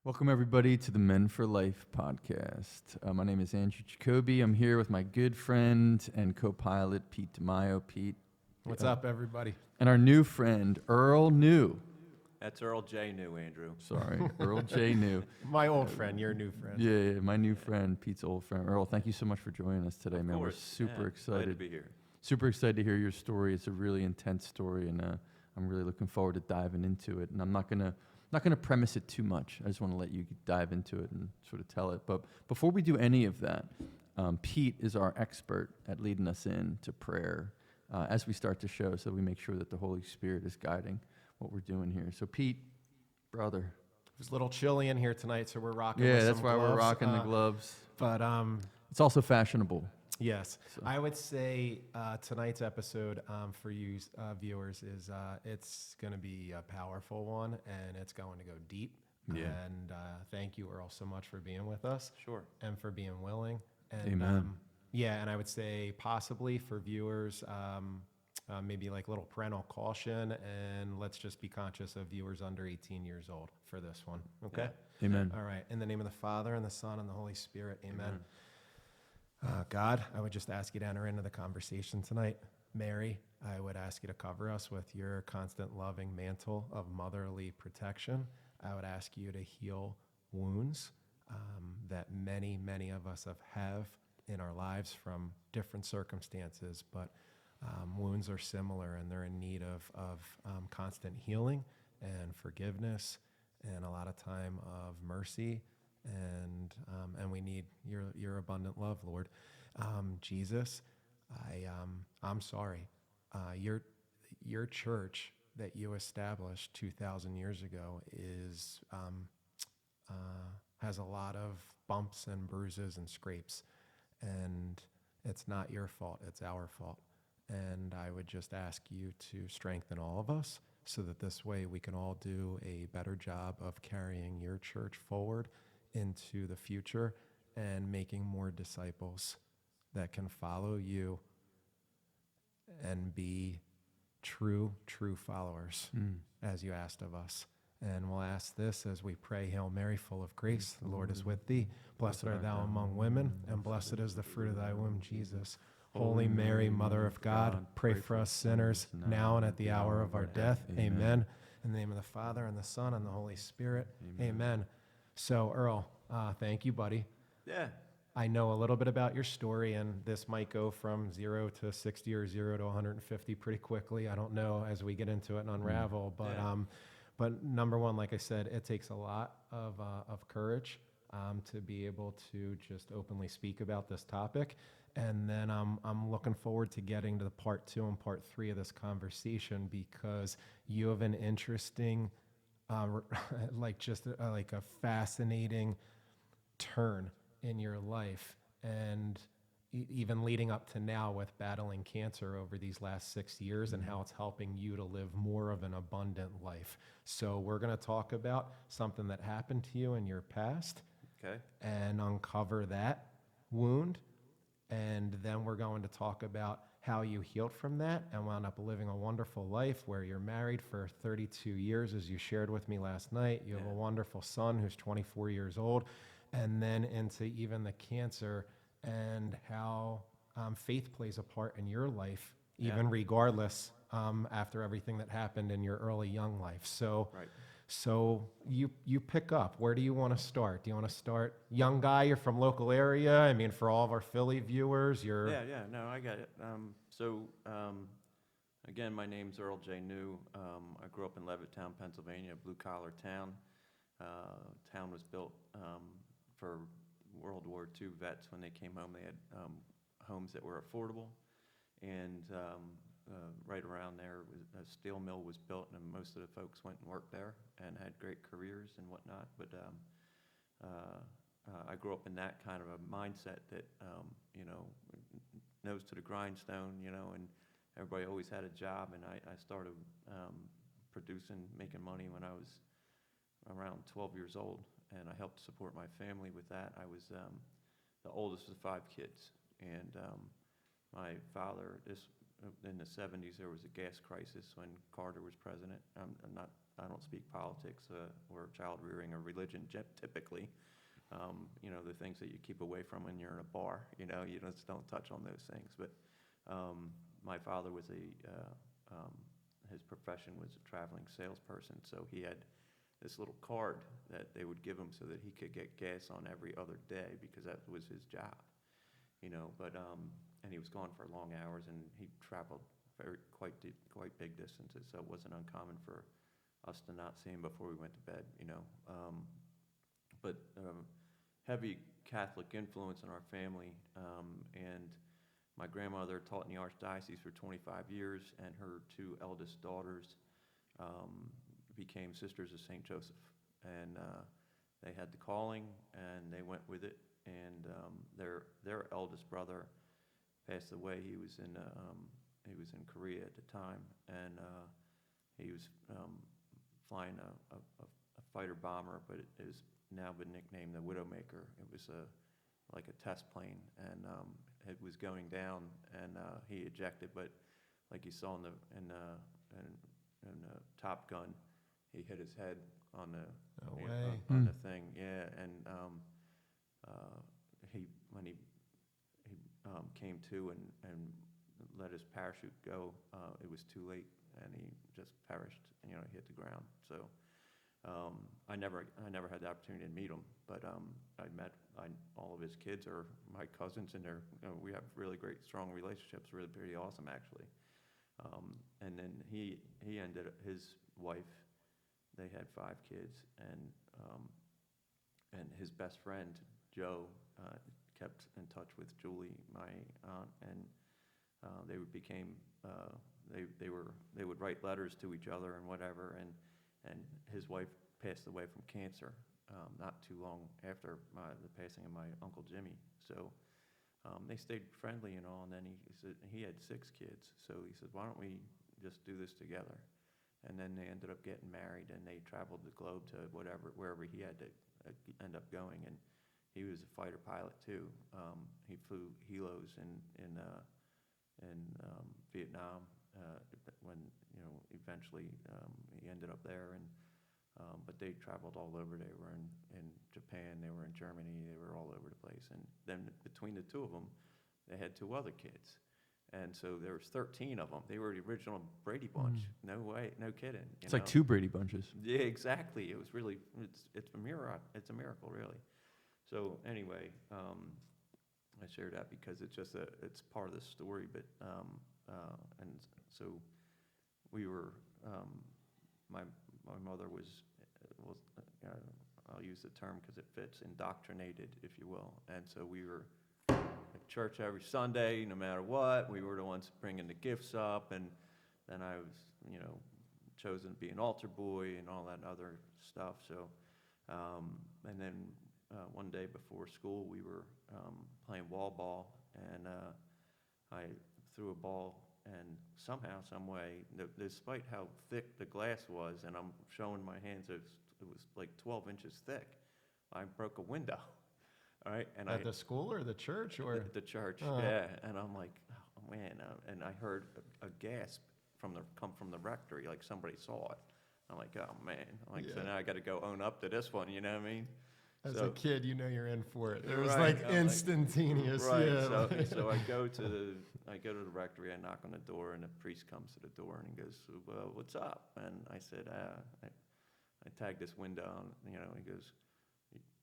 Welcome, everybody, to the Men for Life podcast. My name is Andrew Jacoby. I'm here with my good friend and co-pilot, Pete DeMaio. Pete. What's up, everybody? And our new friend, Earl New. That's Earl J. New, Andrew. Sorry, Earl J. New. My old friend, your new friend. Yeah, my new friend, Pete's old friend. Earl, thank you so much for joining us today, man. We're super excited. Glad to be here. Super excited to hear your story. It's a really intense story, and I'm really looking forward to diving into it. And I'm not gonna premise it too much. I just want to let you dive into it and sort of tell it. But before we do any of that, Pete is our expert at leading us into prayer as we start the show, so we make sure that the Holy Spirit is guiding what we're doing here. So Pete, brother. It was a little chilly in here tonight, so we're rocking. Yeah, with that's some why gloves. we're rocking the gloves. But It's also fashionable. yes, So. I would say tonight's episode for you viewers is it's going to be a powerful one, and it's going to go deep. Yeah. And thank you, Earl, so much for being with us. Sure. And for being willing. And, Amen. yeah, and I would say possibly for viewers, maybe like a little parental caution, and let's just be conscious of viewers under 18 years old for this one. Okay? Amen. All right. In the name of the Father, and the Son, and the Holy Spirit. Amen. God, I would just ask you to enter into the conversation tonight. Mary, I would ask you to cover us with your constant loving mantle of motherly protection. I would ask you to heal wounds that many, many of us have in our lives from different circumstances, but wounds are similar, and they're in need of constant healing and forgiveness, and a lot of time of mercy, and we need your abundant love, Lord. Jesus, I'm sorry. Your church that you established 2,000 years ago is has a lot of bumps and bruises and scrapes, and it's not your fault, it's our fault. And I would just ask you to strengthen all of us so that this way we can all do a better job of carrying your church forward into the future and making more disciples that can follow you and be true followers as you asked of us. And we'll ask this as we pray, Hail Mary, full of grace, the Lord is with thee. Blessed art thou among women, and blessed is the fruit of thy womb, Jesus. Holy Mary, Mother of God, pray for us sinners, now and at the hour of our death. Amen. In the name of the Father, and the Son, and the Holy Spirit. Amen. So, Earl, thank you, buddy. Yeah. I know a little bit about your story, and this might go from 0 to 60 or 0 to 150 pretty quickly. I don't know as we get into it and unravel, but number one, like I said, it takes a lot of courage to be able to just openly speak about this topic. And then I'm looking forward to getting to the part 2 and part 3 of this conversation, because you have an interesting, like a fascinating turn in your life, and even leading up to now with battling cancer over these last 6 years, and how it's helping you to live more of an abundant life. So we're going to talk about something that happened to you in your past, Okay. and uncover that wound. And then we're going to talk about how you healed from that and wound up living a wonderful life where you're married for 32 years, as you shared with me last night. You have a wonderful son who's 24 years old. And then into even the cancer, and how faith plays a part in your life, even regardless after everything that happened in your early young life. So. Right. So you pick up. Where do you want to start? Do you want to start young guy? You're from local area. I mean, for all of our Philly viewers, you're No, I got it. Again, my name's Earl J. New. I grew up in Levittown, Pennsylvania, a blue-collar town. Town was built for World War II vets. When they came home, they had homes that were affordable, and right around there, a steel mill was built, and most of the folks went and worked there and had great careers and whatnot. But I grew up in that kind of a mindset that, nose to the grindstone, and everybody always had a job. And I started producing, making money when I was around 12 years old, and I helped support my family with that. I was the oldest of 5 kids, and my father, in the 70s, there was a gas crisis when Carter was president. I'm not I don't speak politics or child rearing or religion typically. The things that you keep away from when you're in a bar, you just don't touch on those things. But my father was his profession was a traveling salesperson, so he had this little card that they would give him so that he could get gas on every other day because that was his job, But and he was gone for long hours, and he traveled quite big distances, so it wasn't uncommon for us to not see him before we went to bed, But heavy Catholic influence in our family, and my grandmother taught in the Archdiocese for 25 years, and her two eldest daughters became Sisters of St. Joseph. And they had the calling, and they went with it. And their eldest brother passed away. He was in Korea at the time, and he was flying a fighter bomber, but it has now been nicknamed the Widowmaker. It was like a test plane, and it was going down, and he ejected. But like you saw in Top Gun, he hit his head on the on the thing, yeah. And when he came to and let his parachute go, it was too late, and he just perished. He hit the ground. So I never had the opportunity to meet him, but I met all of his kids are my cousins, and we have really great, strong relationships. Really pretty awesome, actually. And then he ended up, his wife, they had 5 kids, and his best friend Joe kept in touch with Julie, my aunt, and they would write letters to each other and whatever. And his wife passed away from cancer not too long after the passing of my Uncle Jimmy. So they stayed friendly and all. And then he said he had 6 kids, so he said, why don't we just do this together? And then they ended up getting married, and they traveled the globe to wherever he had to end up going. And he was a fighter pilot too. He flew helos in Vietnam when eventually he ended up there. And but they traveled all over. They were in Japan. They were in Germany. They were all over the place. And then between the two of them, they had 2 other kids. And so there was 13 of them. They were the original Brady Bunch. No way, no kidding. It's like 2 Brady Bunches. Yeah, exactly. It was really, it's a miracle. It's a miracle, really. So anyway, I share that because it's just it's part of the story. But and so we were, my mother was I'll use the term because it fits, indoctrinated, if you will. And so we were at church every Sunday, no matter what. We were the ones bringing the gifts up, and then I was, chosen to be an altar boy and all that other stuff. So, and then one day before school, we were playing wall ball, and I threw a ball, and somehow, some way, despite how thick the glass was, and I'm showing my hands, it was like 12 inches thick, I broke a window. All right, and At the school or the church or the church, yeah. And I'm like, oh man, and I heard a gasp come from the rectory, like somebody saw it. I'm like, oh man, so now I got to go own up to this one. You know what I mean? As a kid, you're in for it. It was Right, like instantaneous. Right. Yeah. So I go to the rectory. I knock on the door, and the priest comes to the door, and he goes, well, "What's up?" And I said, I tagged this window, and he goes,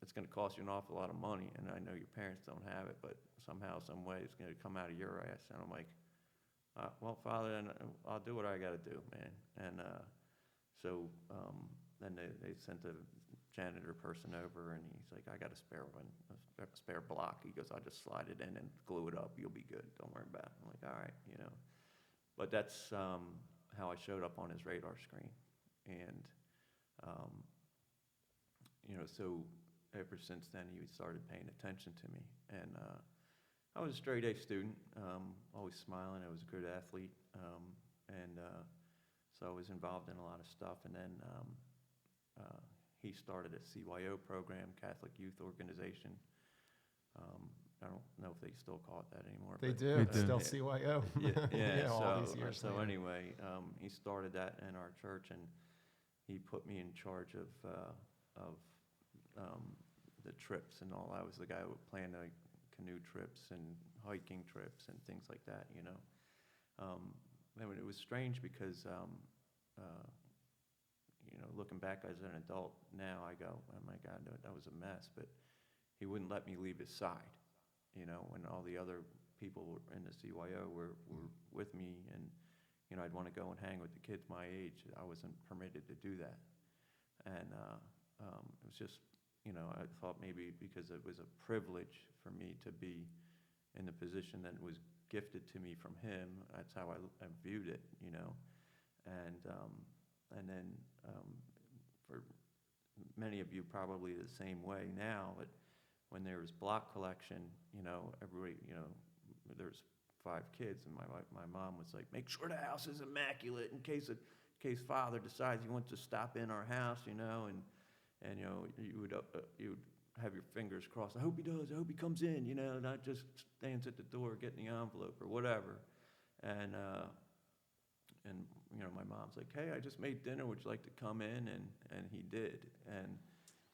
"It's going to cost you an awful lot of money, and I know your parents don't have it, but somehow, some way, it's going to come out of your ass." And I'm like, "Well, Father, I'll do what I got to do, man." And so then they sent a janitor person over, and he's like, "I got a spare one, a spare block." He goes, "I'll just slide it in and glue it up. You'll be good. Don't worry about it." I'm like, "All right, But that's how I showed up on his radar screen, and so ever since then, he started paying attention to me. And I was a straight A student, always smiling. I was a good athlete, and so I was involved in a lot of stuff. And then he started a CYO program, Catholic Youth Organization. I don't know if they still call it that anymore. They but, do. It's do. still CYO. Yeah. all these years So later. anyway, he started that in our church, and he put me in charge of the trips and all. I was the guy who would plan the canoe trips and hiking trips and things like that, you know. And it was strange because, you know, looking back as an adult now, I go, oh my God, that was a mess. But he wouldn't let me leave his side, you know, when all the other people in the CYO were with me, and, you know, I'd want to go and hang with the kids my age. I wasn't permitted to do that. And it was just, you know, I thought maybe because it was a privilege for me to be in the position that was gifted to me from him, that's how I viewed it, you know. And then for many of you probably the same way now, but when there was block collection, you know, everybody, you know, there's 5 kids, and my mom was like, make sure the house is immaculate in case father decides he wants to stop in our house, you know, and you know, you would have your fingers crossed. I hope he does. I hope he comes in, you know, not just stands at the door getting the envelope or whatever. And you know, my mom's like, hey, I just made dinner. Would you like to come in? And he did. And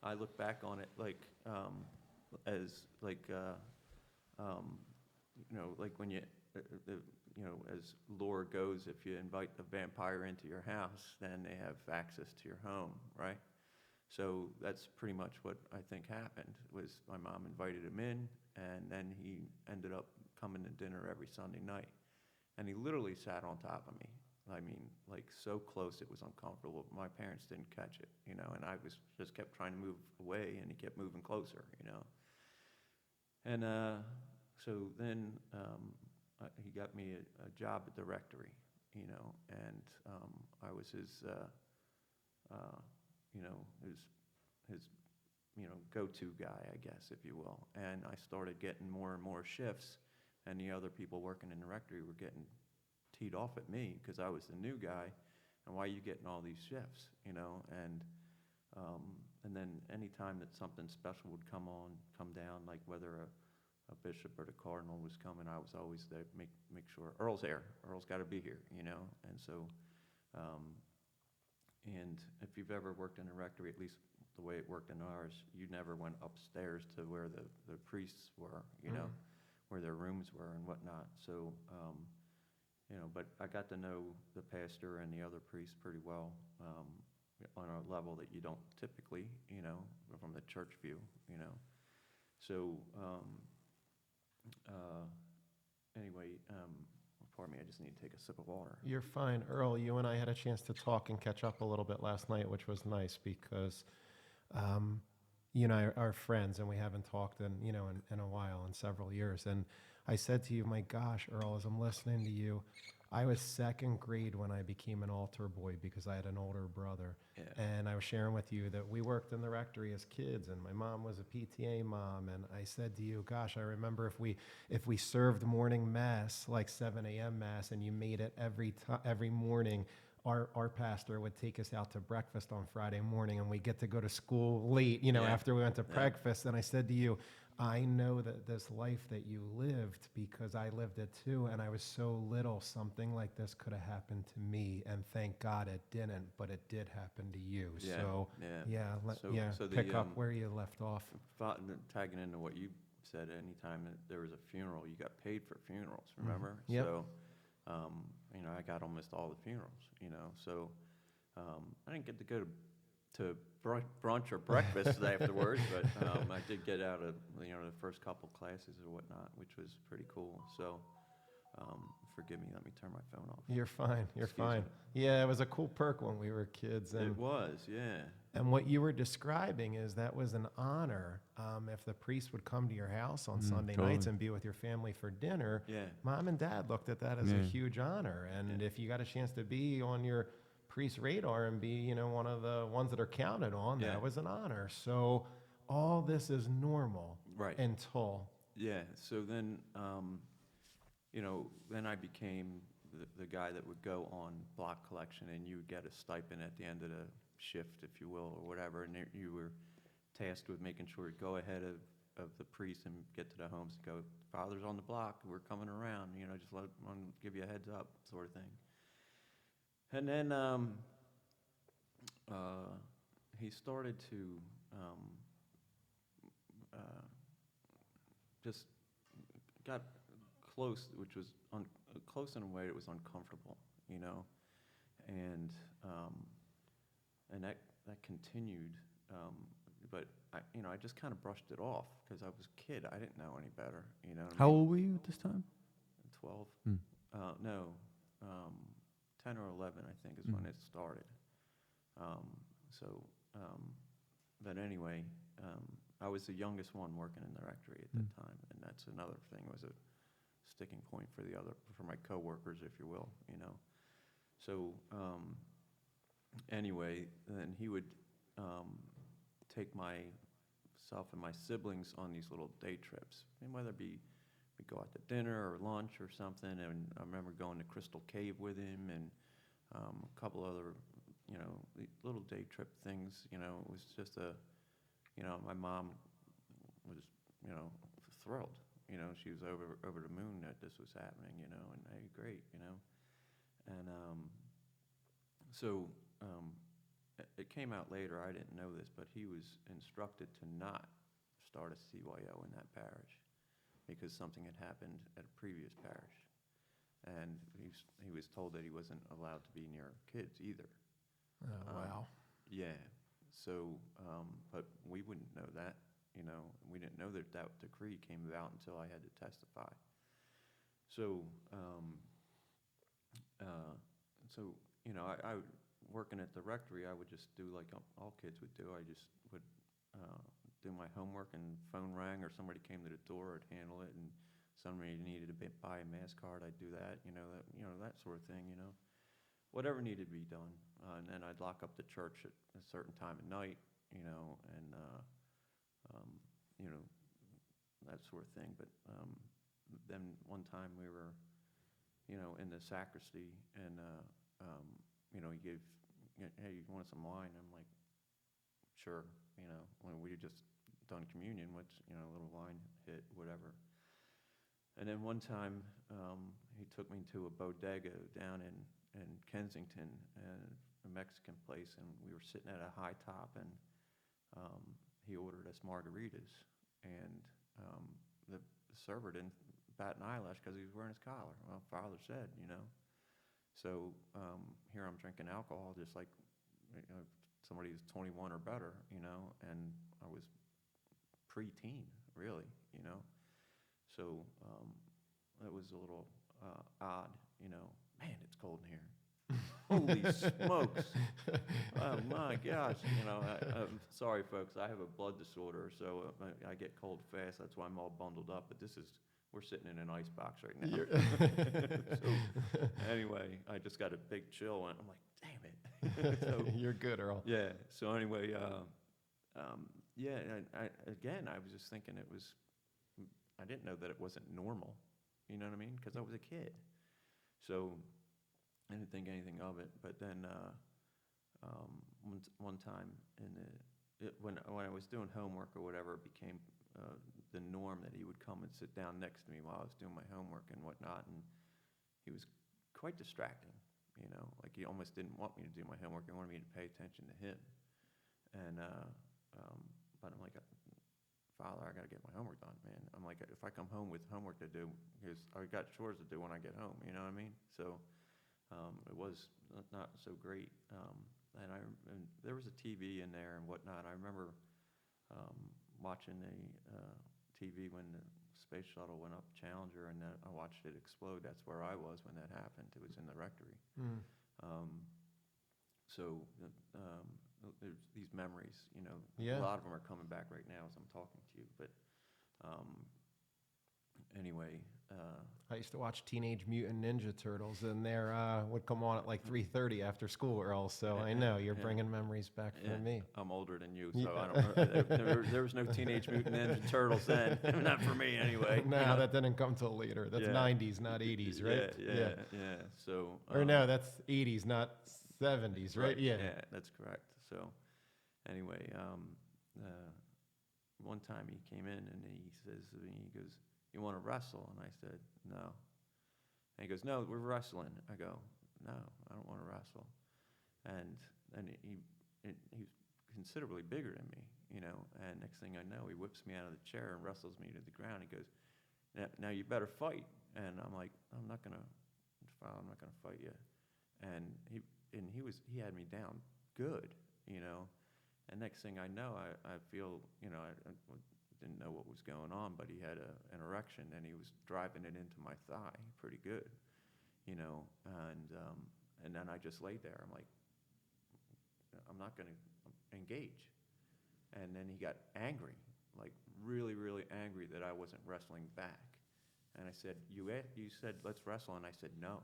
I look back on it like as like you know, like when you you know, as lore goes, if you invite the vampire into your house, then they have access to your home, right? So that's pretty much what I think happened, was my mom invited him in, and then he ended up coming to dinner every Sunday night. And he literally sat on top of me. I mean, like so close it was uncomfortable. My parents didn't catch it, you know, and I was just kept trying to move away, and he kept moving closer, you know. And so then he got me a job at the rectory, you know, and I was his, you know, his, you know, go-to guy, I guess, if you will. And I started getting more and more shifts, and the other people working in the rectory were getting teed off at me because I was the new guy, and why are you getting all these shifts, you know? And then any time that something special would come down, like whether a bishop or the cardinal was coming, I was always there to make sure Earl's there. Earl's got to be here, you know. And so, and if you've ever worked in a rectory, at least the way it worked in ours, you never went upstairs to where the priests were, you know, where their rooms were and whatnot. So, you know, but I got to know the pastor and the other priests pretty well on a level that you don't typically, you know, from the church view, you know. So, anyway, pardon me, I just need to take a sip of water. You're fine. Earl, you and I had a chance to talk and catch up a little bit last night, which was nice because you and I are friends, and we haven't talked in a while, in several years. And I said to you, my gosh, Earl, as I'm listening to you, I was 2nd grade when I became an altar boy because I had an older brother. Yeah. And I was sharing with you that we worked in the rectory as kids, and my mom was a PTA mom. And I said to you, gosh, I remember if we served morning mass, like 7 a.m. mass, and you made it every morning, our pastor would take us out to breakfast on Friday morning, and we get to go to school late, you know, Yeah. after we went to Yeah. breakfast. And I said to you, I know that this life that you lived, because I lived it too, and I was so little, something like this could have happened to me, and thank God it didn't, but it did happen to you. Yeah, So, yeah. So pick the, up where you left off. tagging into what you said, anytime that there was a funeral, you got paid for funerals, remember? Yep. So, you know, I got almost all the funerals, you know. So I didn't get to go to brunch or breakfast afterwards, but I did get out of, you know, the first couple classes or whatnot, which was pretty cool. So forgive me, let me turn my phone off. You're fine. You're Excuse fine. me. Yeah, it was a cool perk when we were kids. And It was, yeah. And what you were describing is that was an honor. If the priest would come to your house on Sunday totally. nights and be with your family for dinner, Yeah. Mom and Dad looked at that as a Yeah. huge honor. And Yeah. if you got a chance to be on your priest's radar and be, you know, one of the ones that are counted on, Yeah. that was an honor. So all this is normal Right. until. Yeah, so then, you know, then I became the guy that would go on block collection, and you would get a stipend at the end of the shift, if you will, or whatever, and you were tasked with making sure to go ahead of the priest and get to the homes and go, Father's on the block, we're coming around, you know, just give you a heads up, sort of thing. And then he started to uh, just got close, which was close in a way that was uncomfortable, you know, and um, and that continued, but I just kind of brushed it off because I was a kid. I didn't know any better, you know. How old were you at this time? 12? Hmm. No, 10 or 11, I think, is when it started. Um, so, but anyway, I was the youngest one working in the rectory at that time, and that's another thing, was a sticking point for my coworkers, if you will, you know. So, anyway, then he would take myself and my siblings on these little day trips, and whether it be we go out to dinner or lunch or something. And I remember going to Crystal Cave with him, and a couple other, little day trip things. You know, it was just my mom was, thrilled. You know, she was over the moon that this was happening. You know, and hey, great. You know, and so it came out later. I didn't know this, but he was instructed to not start a CYO in that parish, because something had happened at a previous parish. And he was told that he wasn't allowed to be near kids either. Oh, wow. Yeah. So, but we wouldn't know that, you know. We didn't know that decree came about until I had to testify. So, I working at the rectory, I would just do like all kids would do. I just would do my homework, and phone rang or somebody came to the door, I'd handle it, and somebody needed to buy a mass card, I'd do that, that sort of thing, whatever needed to be done. And then I'd lock up the church at a certain time of night, and that sort of thing. But then one time we were, in the sacristy, and he gave, hey, you want some wine? I'm like, sure, when we had just done communion, which, a little wine hit, whatever. And then one time, he took me to a bodega down in Kensington, and a Mexican place, and we were sitting at a high top, and he ordered us margaritas, and the server didn't bat an eyelash because he was wearing his collar. Well, father said, So here I'm drinking alcohol, just like somebody who's 21 or better, and I was pre-teen, really, So that was a little odd, Man, it's cold in here. Holy smokes! Oh my gosh! I'm sorry, folks. I have a blood disorder, so I get cold fast. That's why I'm all bundled up. But we're sitting in an ice box right now. So anyway, I just got a big chill, and I'm like, damn it. So, you're good, Earl. yeah. So anyway, I was just thinking I didn't know that it wasn't normal. You know what I mean? Because I was a kid. So I didn't think anything of it. But then one time when I was doing homework or whatever, it became the norm that he would come and sit down next to me while I was doing my homework and whatnot. And he was quite distracting, like he almost didn't want me to do my homework. He wanted me to pay attention to him. And but I'm like, Father, I got to get my homework done, man. I'm like, if I come home with homework to do, because I got chores to do when I get home, you know what I mean? So it was not so great. And there was a TV in there and whatnot. I remember watching the TV when the space shuttle went up Challenger, and I watched it explode. That's where I was when that happened. It was in the rectory. So there's these memories, Yeah. A lot of them are coming back right now as I'm talking to you. But anyway. I used to watch Teenage Mutant Ninja Turtles, and they would come on at like 3:30 after school, Earl. So I know you're bringing memories back for me. I'm older than you, so I don't. There was no Teenage Mutant Ninja Turtles then, not for me anyway. No, that didn't come till later. That's 90s, not 80s, right? Yeah. So. Or no, that's 80s, not 70s, right? Yeah. Yeah, that's correct. So, anyway, one time he came in and he says to me, he goes, "You want to wrestle?" And I said, "No." And he goes, "No, we're wrestling." I go, "No, I don't want to wrestle." And then he he was considerably bigger than me, you know, and next thing I know, he whips me out of the chair and wrestles me to the ground. He goes, now you better fight. And I'm like, I'm not gonna fight you. And he had me down good, you know. And next thing I know, I feel, you know, I didn't know what was going on, but he had an erection and he was driving it into my thigh pretty good, you know. And then I just laid there. I'm like, I'm not gonna engage. And then he got angry, like really, really angry that I wasn't wrestling back. And I said, you said, let's wrestle. And I said, no.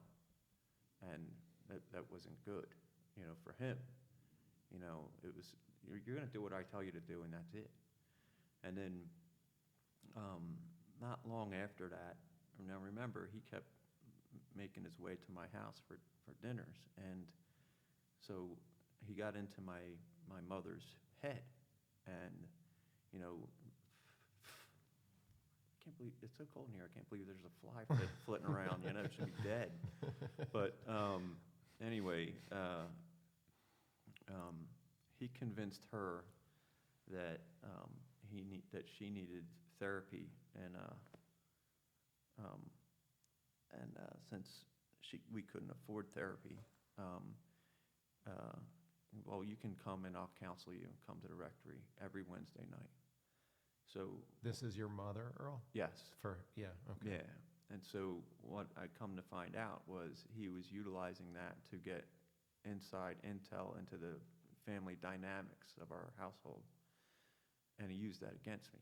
And that wasn't good, you know, for him. You know, it was, you're going to do what I tell you to do, and that's it. And then not long after that, now remember, he kept making his way to my house for dinners. And so he got into my mother's head. And, you know, I can't believe, it's so cold in here, I can't believe there's a fly flitting around, you know, it should be dead. But anyway, he convinced her that that she needed therapy, and since we couldn't afford therapy, well, you can come and I'll counsel you and come to the rectory every Wednesday night. So This is your mother, Earl? yes. Yeah, okay. Yeah. And so what I come to find out was he was utilizing that to get inside intel into the family dynamics of our household. And he used that against me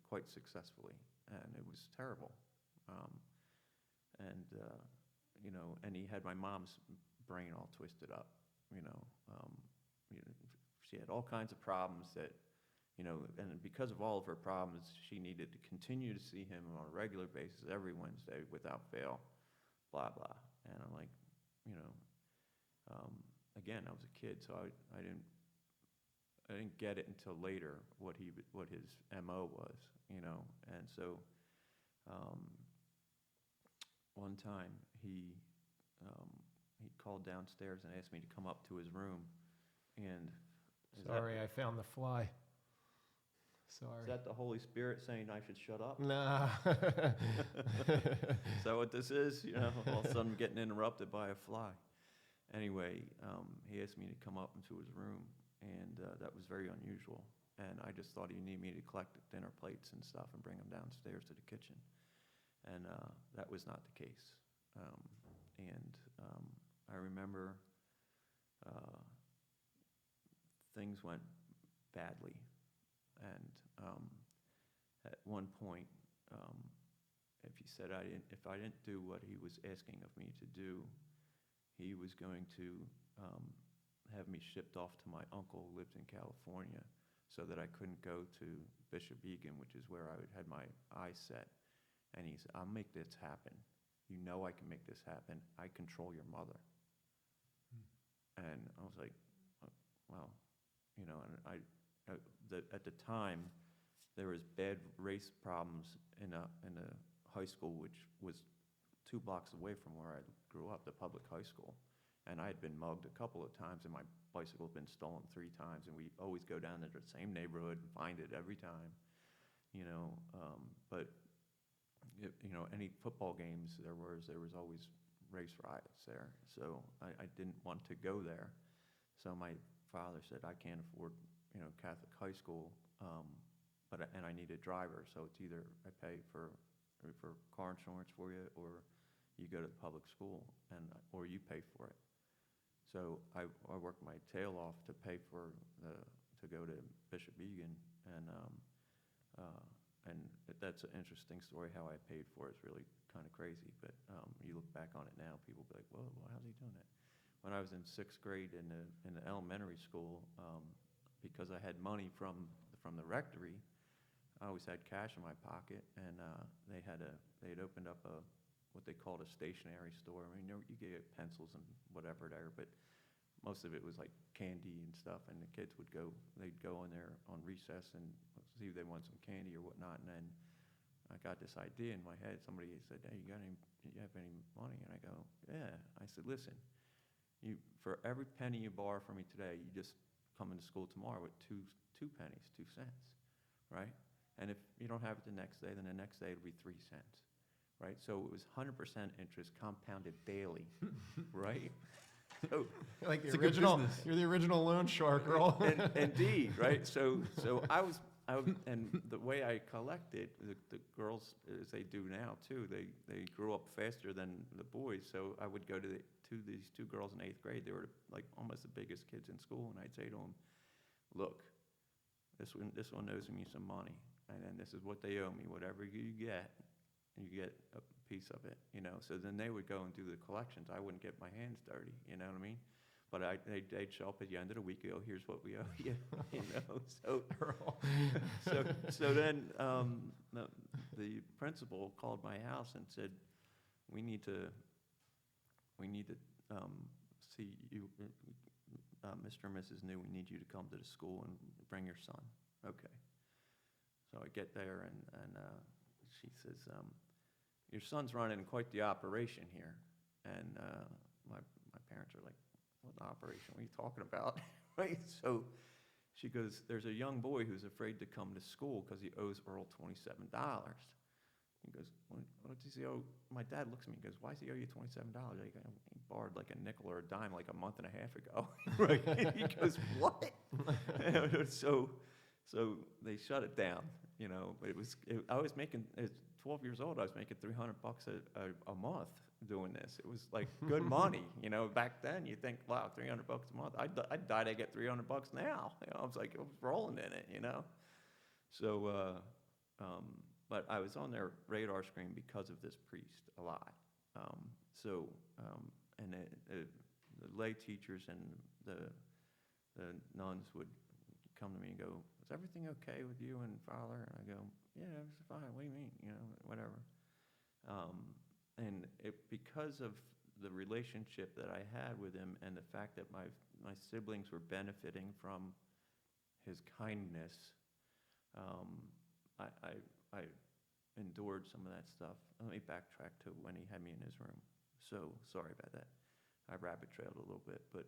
quite successfully. And it was terrible. You know, and he had my mom's brain all twisted up, you know. She had all kinds of problems that, you know, and because of all of her problems, she needed to continue to see him on a regular basis every Wednesday without fail, blah, blah. And I'm like, you know, again, I was a kid, so I didn't get it until later what his MO was, you know. And so one time he called downstairs and asked me to come up to his room, and Sorry, I found the fly. Sorry. is that the Holy Spirit saying I should shut up? Nah. Is that what this is? You know, all of a sudden I'm getting interrupted by a fly. Anyway, he asked me to come up into his room, and that was very unusual. And I just thought he needed me to collect the dinner plates and stuff and bring them downstairs to the kitchen. And that was not the case. I remember things went badly. And at one point, if I didn't do what he was asking of me to do, he was going to have me shipped off to my uncle who lived in California, so that I couldn't go to Bishop Egan, which is where I had my eyes set. And he said, I'll make this happen. You know I can make this happen. I control your mother. And I was like, well, you know, and at the time, there was bad race problems in a high school which was 2 blocks away from where I grew up, the public high school. And I had been mugged a couple of times, and my bicycle had been stolen 3 times, and we always go down to the same neighborhood and find it every time, you know. But you know, any football games there was always race riots there. So I didn't want to go there. So my father said, I can't afford, you know, Catholic high school, and I need a driver. So it's either I pay for car insurance for you, or you go to the public school, or you pay for it. So I worked my tail off to pay for to go to Bishop Egan, and that's an interesting story. How I paid for it is really kind of crazy, but you look back on it now, people be like, "Whoa, how's he doing it?" When I was in 6th grade in the elementary school, because I had money from the rectory, I always had cash in my pocket, and they had opened up what they called a stationery store. I mean, you get pencils and whatever there, but most of it was like candy and stuff. And the kids they'd go in there on recess and see if they want some candy or whatnot. And then I got this idea in my head. Somebody said, "Hey, you have any money?" And I go, "Yeah." I said, "Listen, For every penny you borrow from me today, you just come into school tomorrow with two pennies, 2 cents, right? And if you don't have it the next day, then the next day it'll be 3 cents, right? So it was 100% interest compounded daily, right? So Like the It's a good original, business. you're the original loan shark, Earl. indeed, right? So and the way I collected, the girls, as they do now too, they grew up faster than the boys. So I would go to these 2 girls in 8th grade. They were like almost the biggest kids in school, and I'd say to them, "Look, this one owes me some money, and then this is what they owe me. Whatever you get a piece of it, you know." So then they would go and do the collections. I wouldn't get my hands dirty, you know what I mean? But they'd show up at the end of the week and go, "Here's what we owe you," you know. So Earl. so then the principal called my house and said, "We need to see you, Mr. and Mrs. New. We need you to come to the school and bring your son." Okay. So I get there and she says, "Your son's running quite the operation here." And my parents are like, "What operation? What are you talking about?" Right? So she goes, "There's a young boy who's afraid to come to school because he owes Earl $27. He goes, "What does he owe?" My dad looks at me and goes, "Why does he owe you $27? He borrowed like a nickel or a dime like a month and a half ago." Right? He goes, "What?" So they shut it down, you know. But I was making, at 12 years old, I was making $300 a month doing this. It was like good money, you know. Back then, you think, wow, $300 a month. I'd die to get $300 now. You know, I was like, I was rolling in it, you know. So, but I was on their radar screen because of this priest a lot. And the lay teachers and the nuns would come to me and go, "Is everything okay with you and Father?" And I go, "Yeah, it's fine. What do you mean? You know, whatever." And because of the relationship that I had with him and the fact that my siblings were benefiting from his kindness, I endured some of that stuff. Let me backtrack to when he had me in his room. So sorry about that. I rabbit trailed a little bit, but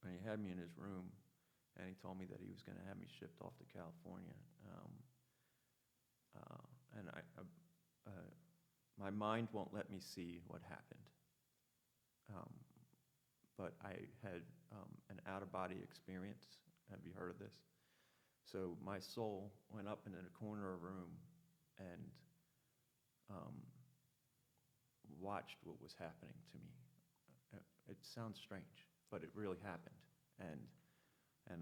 when he had me in his room, and he told me that he was going to have me shipped off to California, and my mind won't let me see what happened. But I had an out-of-body experience. Have you heard of this? So my soul went up into the corner of a room and watched what was happening to me. It sounds strange, but it really happened. And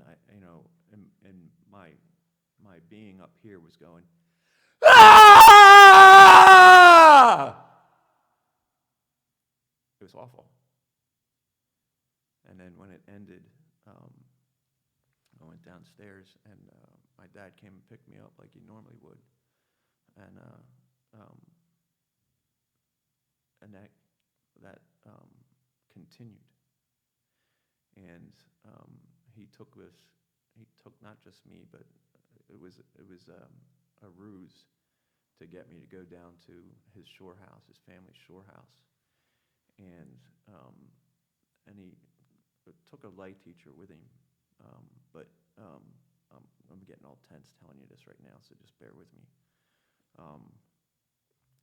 I, you know, and my being up here was going, "Ah!" It was awful. And then when it ended, I went downstairs, and my dad came and picked me up like he normally would, and that continued. And he took not just me, but it was a ruse to get me to go down to his shore house, his family's shore house, and he took a lay teacher with him, but I'm getting all tense telling you this right now, so just bear with me.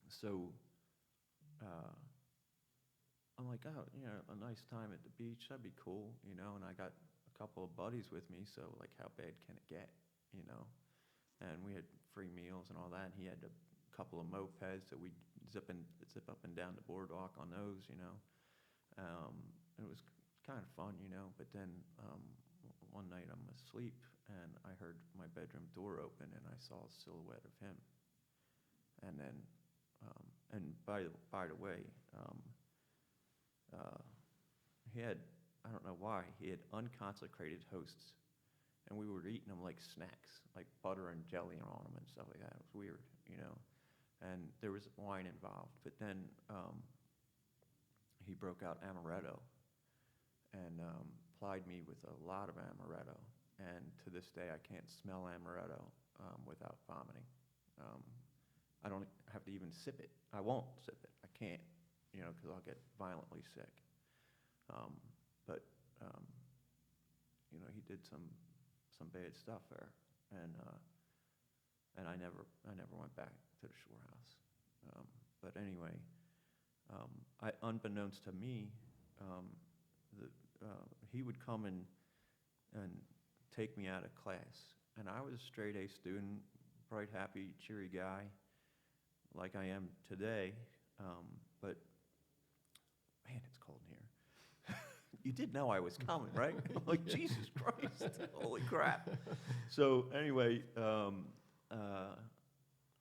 So I'm like, "Oh, you know, a nice time at the beach, that'd be cool, you know," and I got a couple of buddies with me, so like, how bad can it get, you know? And we had free meals and all that, and he had a couple of mopeds, so we'd zip up and down the boardwalk on those, you know. It was kind of fun, you know, but then one night I'm asleep, and I heard my bedroom door open, and I saw a silhouette of him. And then, and by the way, he had, I don't know why, he had unconsecrated hosts, and we were eating them like snacks, like butter and jelly on them and stuff like that. It was weird, you know, and there was wine involved. But then he broke out amaretto and plied me with a lot of amaretto, and to this day I can't smell amaretto without vomiting. I don't have to even sip it. I won't sip it. I can't, you know, because I'll get violently sick. But, you know, he did some bad stuff there. And I never went back to the shore house. But anyway, unbeknownst to me, the, he would come and take me out of class. And I was a straight A student, bright, happy, cheery guy, like I am today. But man, it's cold in here. You did know I was coming, right? Like, Jesus Christ, holy crap. So anyway,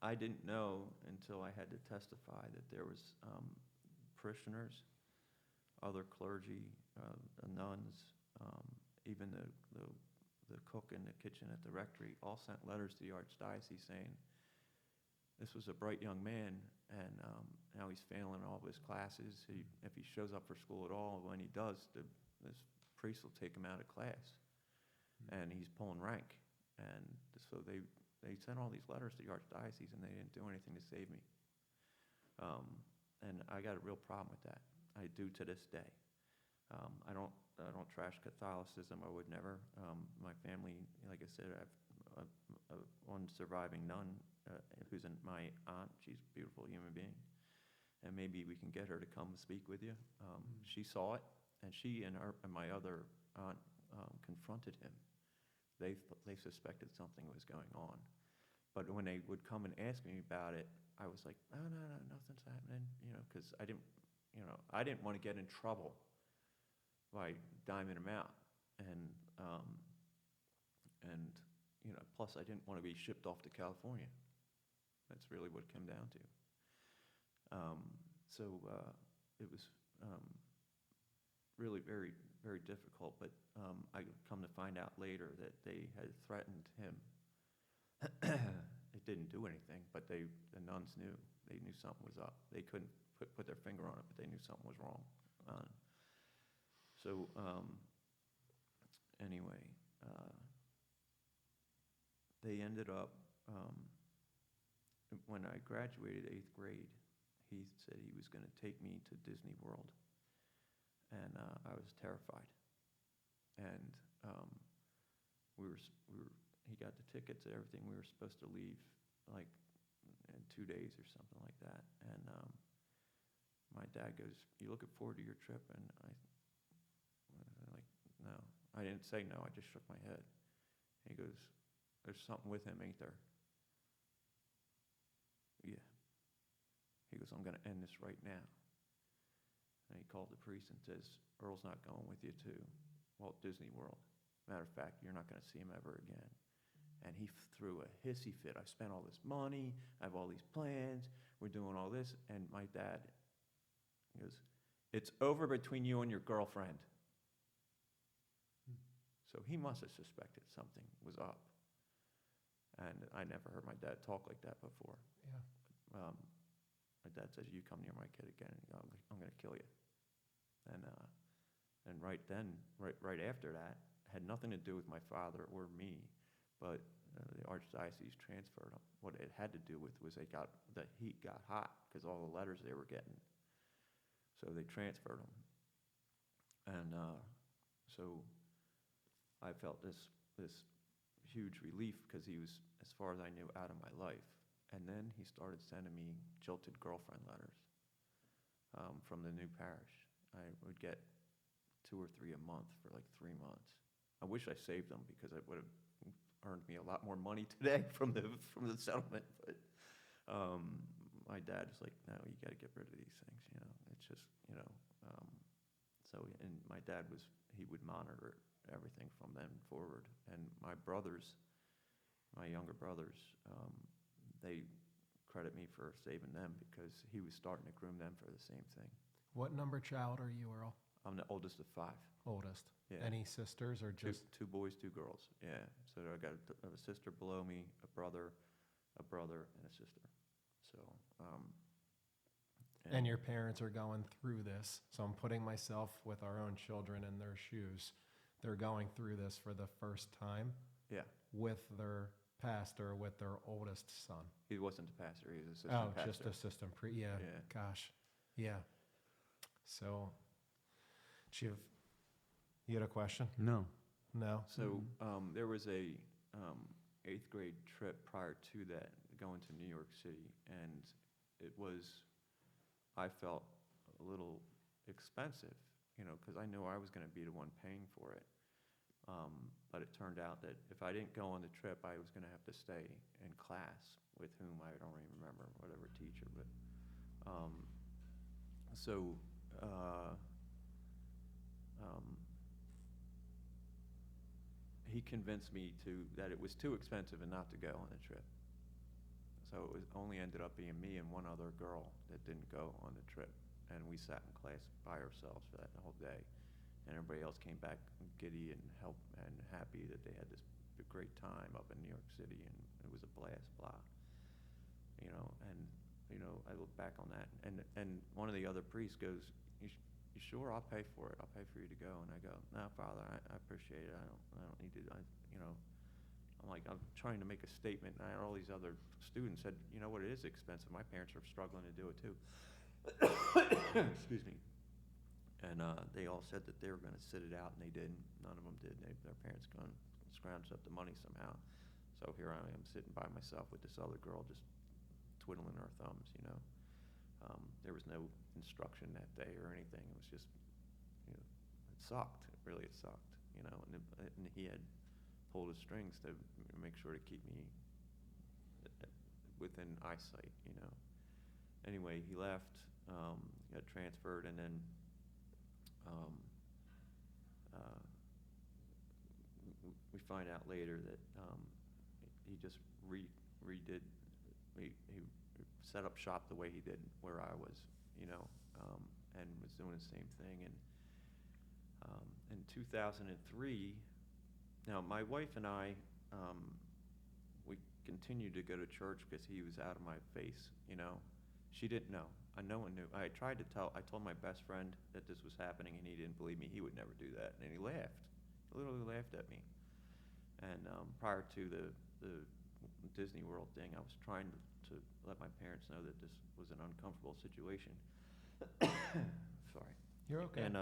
I didn't know until I had to testify that there was parishioners, other clergy, nuns, even the cook in the kitchen at the rectory all sent letters to the archdiocese saying this was a bright young man, and now he's failing all of his classes. If he shows up for school at all, when he does, this priest will take him out of class, and he's pulling rank. And so they sent all these letters to the archdiocese, and they didn't do anything to save me. And I got a real problem with that. I do to this day. I don't trash Catholicism. I would never. My family, like I said, I have one surviving nun who's my aunt. She's a beautiful human being, and maybe we can get her to come speak with you. She saw it, and she and my other aunt confronted him. They suspected something was going on, but when they would come and ask me about it, I was like, no, nothing's happening, because I didn't want to get in trouble by diming him out, and plus I didn't want to be shipped off to California. That's really what it came down to. So it was really very, very difficult, but I come to find out later that they had threatened him. It didn't do anything, but the nuns knew. They knew something was up. They couldn't put their finger on it, but they knew something was wrong. So anyway, they ended up, when I graduated 8th grade, he said he was going to take me to Disney World. And I was terrified. And he got the tickets and everything. We were supposed to leave like in 2 days or something like that. And my dad goes, "You looking forward to your trip?" And like, no. I didn't say no. I just shook my head. He goes, "There's something with him, ain't there?" Yeah. He goes, "I'm going to end this right now." And he called the priest and says, "Earl's not going with you to Walt Disney World. Matter of fact, you're not going to see him ever again." And he threw a hissy fit. I spent all this money. I have all these plans. We're doing all this. And my dad, he goes, "It's over between you and your girlfriend." So he must have suspected something was up. And I never heard my dad talk like that before. Yeah. My dad says, "You come near my kid again, I'm going to kill you." And right then, right after that, had nothing to do with my father or me, but the archdiocese transferred him. What it had to do with was the heat got hot because all the letters they were getting. So they transferred him. And so I felt this huge relief because he was, as far as I knew, out of my life. And then he started sending me jilted girlfriend letters from the new parish. I would get 2 or 3 a month for like 3 months. I wish I saved them because it would have earned me a lot more money today from the settlement. But my dad was like, "No, you got to get rid of these things. It's just, So, and my dad he would monitor everything from then forward. And my younger brothers, they credit me for saving them because he was starting to groom them for the same thing. What number child are you, Earl? I'm the oldest of 5. Oldest. Yeah. Any sisters or just? Two boys, 2 girls. Yeah. So I got a sister below me, a brother, and a sister. So. And your parents are going through this. So I'm putting myself with our own children in their shoes. They're going through this for the first time. Yeah. With their pastor, with their oldest son. He wasn't the pastor. He was assistant pastor. Just assistant priest. Yeah. Yeah. Gosh. Yeah. So Chief, you had a question? No. No? So there was a eighth grade trip prior to that going to New York City, and it was, I felt a little expensive, because I knew I was going to be the one paying for it. But it turned out that if I didn't go on the trip, I was going to have to stay in class with whom I don't even remember, whatever teacher. But so he convinced me that it was too expensive and not to go on the trip. So it only ended up being me and one other girl that didn't go on the trip, and we sat in class by ourselves for that whole day. And everybody else came back giddy and happy that they had this great time up in New York City, and it was a blast, blah. I look back on that, and one of the other priests goes, you sure? I'll pay for it. I'll pay for you to go. And I go, no, Father, I appreciate it. I don't need to, I'm like, I'm trying to make a statement, and all these other students said, you know what, it is expensive. My parents are struggling to do it too. Excuse me. And they all said that they were going to sit it out, and they didn't. None of them did. Their parents gone scrounged up the money somehow. So here I am sitting by myself with this other girl just twiddling her thumbs, There was no instruction that day or anything. It was just, it sucked. It sucked, and he had pulled his strings to make sure to keep me within eyesight, Anyway, he left, got transferred, and then we find out later that he just redid, he set up shop the way he did where I was, and was doing the same thing. And in 2003, now my wife and I, we continued to go to church because he was out of my face, She didn't know. No one knew. I told my best friend that this was happening, and he didn't believe me. He would never do that. And he laughed. He literally laughed at me. And prior to the Disney World thing, I was trying to let my parents know that this was an uncomfortable situation. Sorry. You're okay. And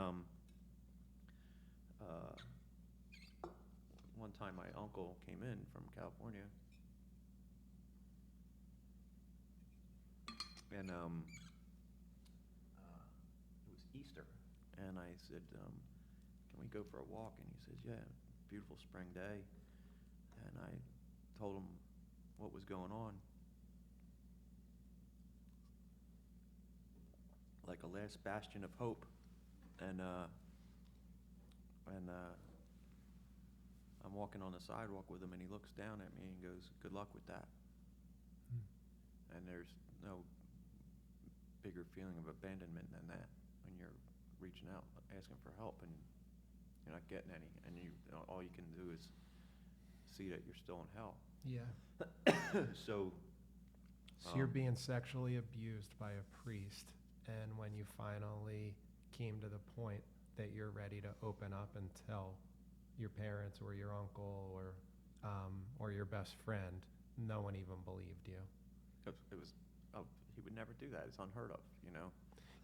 one time my uncle came in from California, and it was Easter, and I said, can we go for a walk? And he says, yeah, beautiful spring day. And I told him what was going on. Like a last bastion of hope. And I'm walking on the sidewalk with him, and he looks down at me and goes, good luck with that. And there's no bigger feeling of abandonment than that, when you're reaching out, asking for help, and you're not getting any, and all you can do is see that you're still in hell. Yeah. So you're being sexually abused by a priest, and when you finally came to the point that you're ready to open up and tell your parents or your uncle or your best friend, no one even believed you. It was, he would never do that. It's unheard of,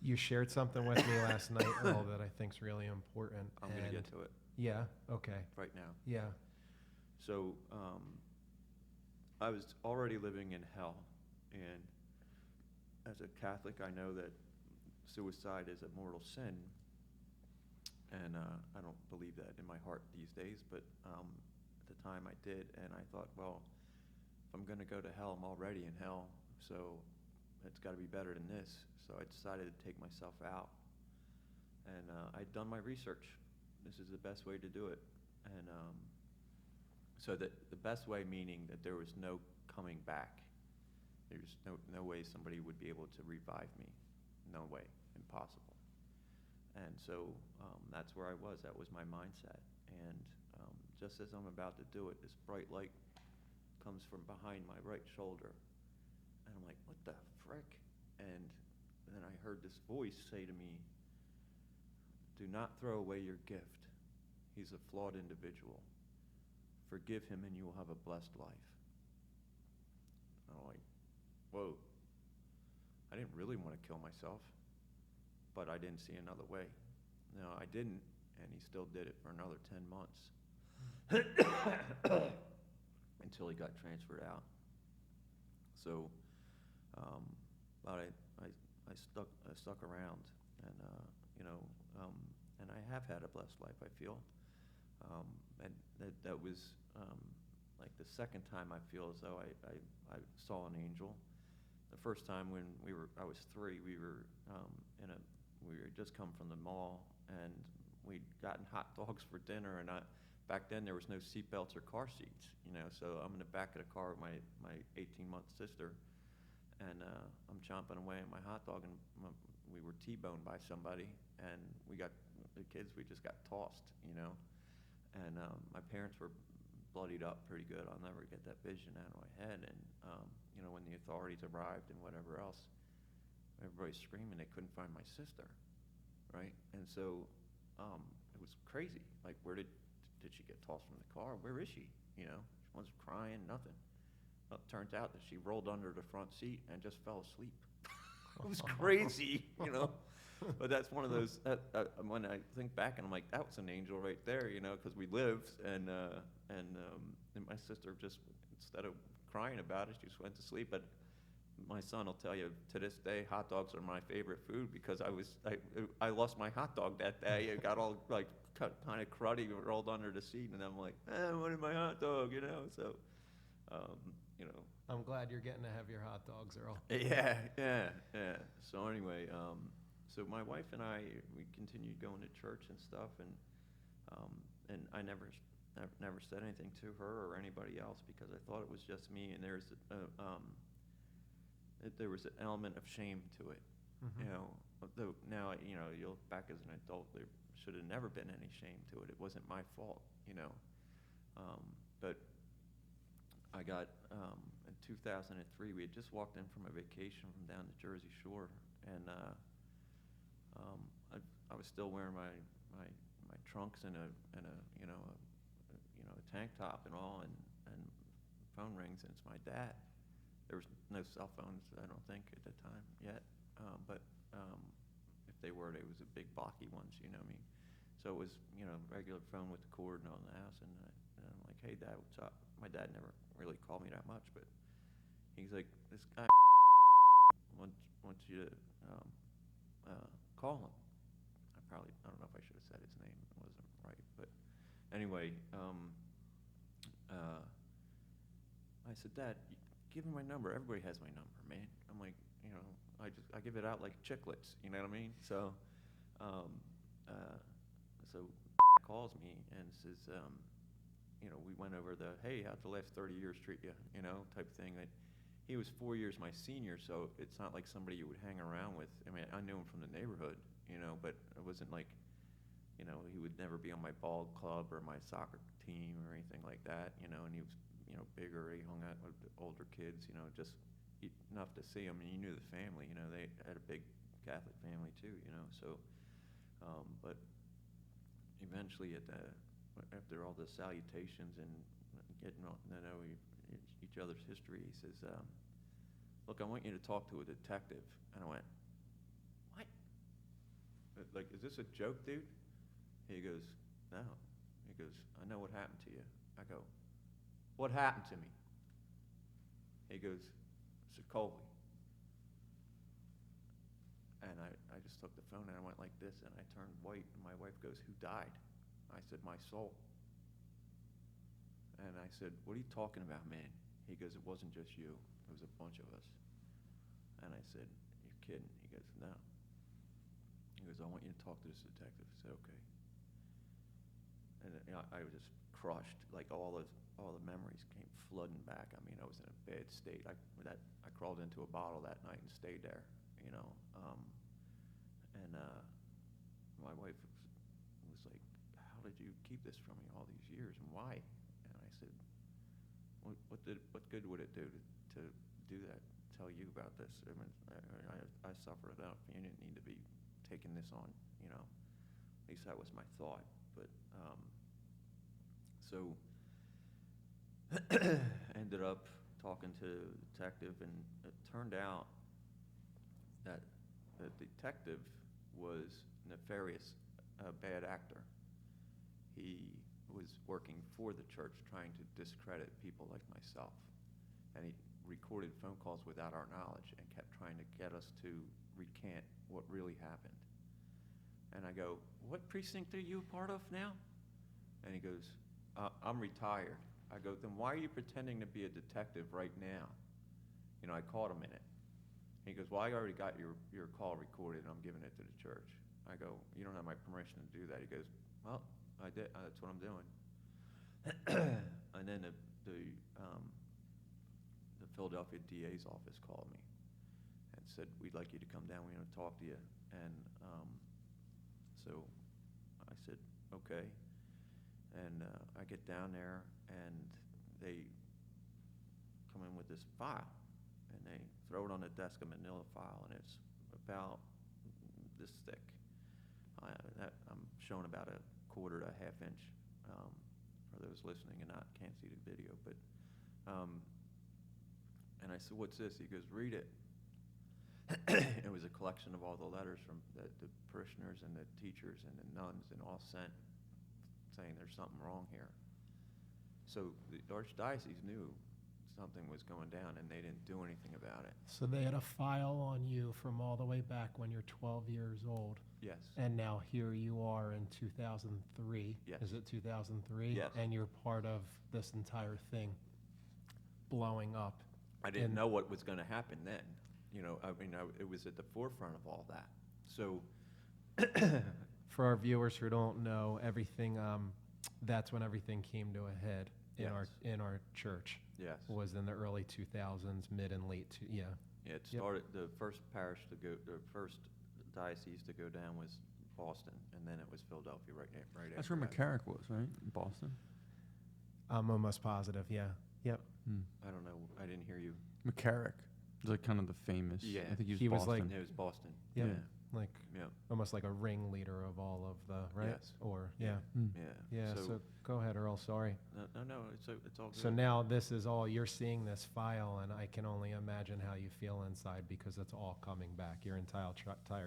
You shared something with me last night, Earl, that I think is really important. I'm going to get to it. Yeah, okay. Right now. Yeah. So I was already living in hell, and as a Catholic, I know that suicide is a mortal sin, and I don't believe that in my heart these days, but at the time I did, and I thought, well, if I'm going to go to hell, I'm already in hell, so it's got to be better than this. So I decided to take myself out, and I'd done my research. This is the best way to do it, and so that the best way meaning that there was no coming back. There's no way somebody would be able to revive me. No way, impossible. And so that's where I was. That was my mindset. And just as I'm about to do it, this bright light comes from behind my right shoulder. And I'm like, what the frick? And then I heard this voice say to me, do not throw away your gift. He's a flawed individual. Forgive him and you will have a blessed life. And I'm like, whoa. I didn't really want to kill myself, but I didn't see another way. No, I didn't, and he still did it for another 10 months until he got transferred out. So, but I stuck around, and you know, and I have had a blessed life, I feel, and that was like the second time I feel as though I saw an angel. The first time when I was 3, we were we had just come from the mall, and we'd gotten hot dogs for dinner, and back then there was no seat belts or car seats, you know, so I'm in the back of the car with my 18-month sister, and I'm chomping away at my hot dog, and we were T-boned by somebody, and the kids, we just got tossed, you know, and my parents were bloodied up pretty good. I'll never get that vision out of my head, and you know, when the authorities arrived and whatever else, everybody's screaming they couldn't find my sister, right? And so it was crazy. Like, where did she get tossed from the car? Where is she? You know, she wasn't crying, nothing. Well, it turns out that she rolled under the front seat and just fell asleep. It was crazy, you know. But that's one of those, when I think back, and I'm like, that was an angel right there, you know, because we lived, and my sister just, instead of crying about it, she just went to sleep. But my son will tell you, to this day, hot dogs are my favorite food, because I lost my hot dog that day. It got all like kind of cruddy, rolled under the seat, and I'm like, I wanted my hot dog, you know. So, you know. I'm glad you're getting to have your hot dogs, Earl. Yeah. So anyway, so my wife and I, we continued going to church and stuff, and I never said anything to her or anybody else, because I thought it was just me, and there was an element of shame to it, Mm-hmm. you know. Though now, you know, you look back as an adult, there should have never been any shame to it. It wasn't my fault, you know. But I got in 2003. We had just walked in from a vacation from down the Jersey Shore, and I was still wearing my trunks and a tank top and all, and phone rings, and it's my dad. There was no cell phones, I don't think, at the time yet, but if they were, they was the big blocky ones, you know what I mean. So it was, you know, regular phone with the cord and all in the house, and I'm like, hey, Dad, what's up? My dad never really called me that much, but he's like, this guy wants you to call him. I don't know if I should have said his name. It wasn't right. But anyway, I said, Dad, give him my number. Everybody has my number, man. I'm like, you know, I give it out like chiclets, you know what I mean? So, so calls me and says, you know, we went over hey, how'd the last 30 years treat you, you know, type thing. He was 4 years my senior, so it's not like somebody you would hang around with. I mean, I knew him from the neighborhood, you know, but it wasn't like, you know, he would never be on my ball club or my soccer team or anything like that, you know, and he was, you know, bigger. He hung out with the older kids, you know, just enough to see him, and you knew the family, you know, they had a big Catholic family too, you know, so, but eventually after all the salutations and getting to know each other's history, he says, look, I want you to talk to a detective. And I went, what? Like, is this a joke, dude? He goes, no. He goes, I know what happened to you. I go, what happened to me? He goes, Colby. And I just took the phone and I went like this, and I turned white, and my wife goes, who died? I said, my soul. And I said, what are you talking about, man? He goes, it wasn't just you. It was a bunch of us. And I said, you're kidding. He goes, no. He goes, I want you to talk to this detective. I said, okay. And you know, I was just crushed. Like, all the memories came flooding back. I mean, I was in a bad state. I crawled into a bottle that night and stayed there, you know. And my wife was like, how did you keep this from me all these years, and why? And I said, what good would it do to do that, tell you about this? I mean, I suffered enough. You didn't need to be taking this on, you know. At least that was my thought. But so ended up talking to the detective, and it turned out that the detective was nefarious a bad actor. He was working for the church trying to discredit people like myself. And he recorded phone calls without our knowledge and kept trying to get us to recant what really happened. And I go, what precinct are you part of now? And he goes, I'm retired. I go, then why are you pretending to be a detective right now? You know, I caught him in it. He goes, well, I already got your call recorded and I'm giving it to the church. I go, you don't have my permission to do that. He goes, well, I did. That's what I'm doing. And then the Philadelphia DA's office called me and said, we'd like you to come down. We want to talk to you. And so I said, okay. And I get down there and they come in with this file and they throw it on the desk, a manila file, and it's about this thick. I'm showing about a quarter to a half inch for those listening and can't see the video. But and I said, what's this? He goes, read it. It was a collection of all the letters from the parishioners and the teachers and the nuns and all sent saying there's something wrong here. So the archdiocese knew something was going down and they didn't do anything about it. So they had a file on you from all the way back when you're 12 years old. Yes. And now here you are in 2003. Yes. Is it 2003? Yes. And you're part of this entire thing blowing up. I didn't know what was going to happen then. You know, I mean, it was at the forefront of all that. So For our viewers who don't know, everything, that's when everything came to a head in our church. yes. Was in the early 2000s, mid and late, yeah. Yeah, it started, the first parish to go, the first diocese to go down was Boston, and then it was Philadelphia right That's after where that. McCarrick was, right? In Boston? I'm almost positive, yeah. Yep. I don't know, I didn't hear you. McCarrick. It's like kind of the famous. Yeah. I think he was He was Boston. like- It was Boston. Yep. Yeah. Like Yeah, almost like a ringleader of all of the, right? Yes. Or, yeah. yeah. Yeah, so go ahead, Earl, sorry. No, it's all good. So now this is all, you're seeing this file, and I can only imagine how you feel inside because it's all coming back, your entire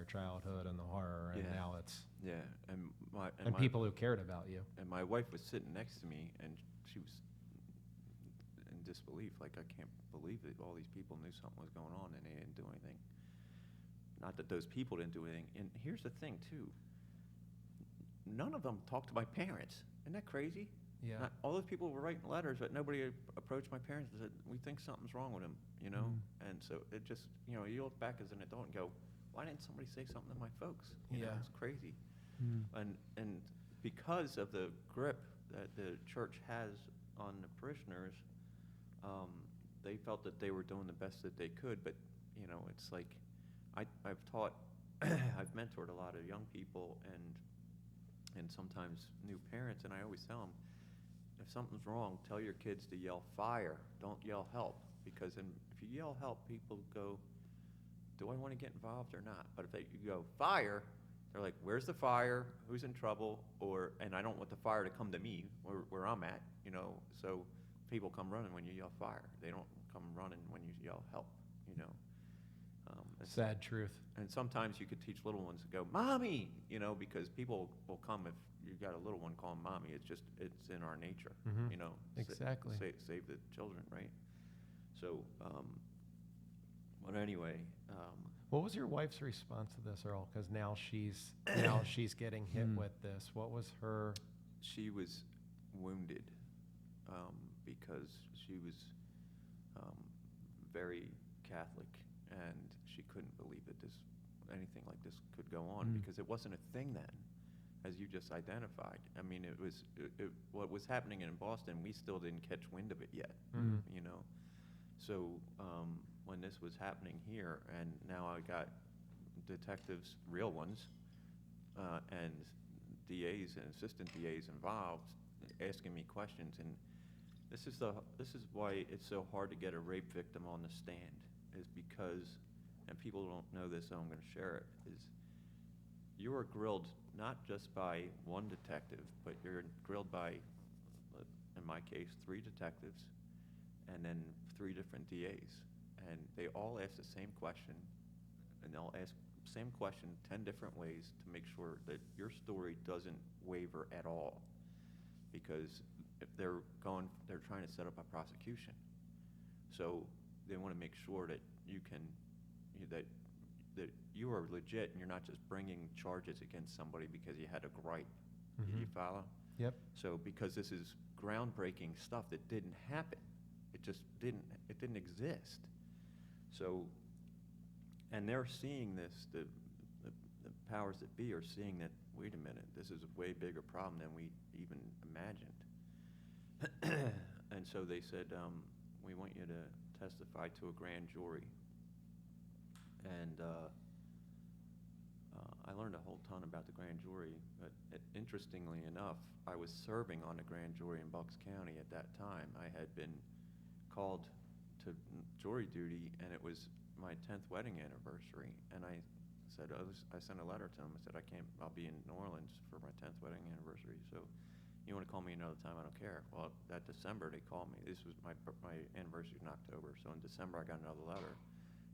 childhood and the horror, and Yeah. now it's, Yeah, and and people who cared about you. and my wife was sitting next to me, and she was in disbelief, like, I can't believe that all these people knew something was going on and they didn't do anything. Not that those people didn't do anything. And here's the thing, too. None of them talked to my parents. Isn't that crazy? Yeah. All those people were writing letters, but nobody approached my parents and said, we think something's wrong with him, you know? And so it just, you know, you look back as an adult and go, why didn't somebody say something to my folks? You know, Yeah. it's crazy. Mm. And because of the grip that the church has on the parishioners, they felt that they were doing the best that they could. But, you know, it's like, I've taught, I've mentored a lot of young people and sometimes new parents, and I always tell them, if something's wrong, tell your kids to yell fire, don't yell help, because if you yell help, people go, do I want to get involved or not? But if you go fire, they're like, where's the fire? Who's in trouble? And I don't want the fire to come to me where I'm at, you know. So people come running when you yell fire. They don't come running when you yell help, you know. Sad truth. And sometimes you could teach little ones to go, mommy, you know, because people will come if you got a little one call them mommy. It's in our nature, Mhm. you know. Exactly. Save the children, right? So, but anyway. What was your wife's response to this, Earl? Because now she's getting hit with this. What was her? She was wounded because she was very Catholic, and she couldn't believe that anything like this could go on because it wasn't a thing then, as you just identified. I mean, what was happening in Boston, we still didn't catch wind of it yet, you know. So when this was happening here, and now I got detectives, real ones, and DAs and assistant DAs involved, asking me questions, and this is why it's so hard to get a rape victim on the stand, is because, and people don't know this, so I'm going to share it, is you are grilled not just by one detective, but you're grilled by, in my case, 3 detectives, and then 3 different DAs, and they all ask the same question, and they'll ask same question 10 different ways to make sure that your story doesn't waver at all. Because if they're trying to set up a prosecution. So they want to make sure that that you are legit and you're not just bringing charges against somebody because you had a gripe. Mhm. You follow? Yep. So because this is groundbreaking stuff that didn't happen, it didn't exist. So, and they're seeing this, the powers that be are seeing that, wait a minute, this is a way bigger problem than we even imagined. And so they said, we want you to testify to a grand jury. And I learned a whole ton about the grand jury, but interestingly enough, I was serving on a grand jury in Bucks County at that time. I had been called to jury duty, and it was my 10th wedding anniversary. And I said, I sent a letter to him. I said, I'll be in New Orleans for my 10th wedding anniversary. So you want to call me another time? I don't care. Well, that December they called me. This was my anniversary in October. So in December I got another letter.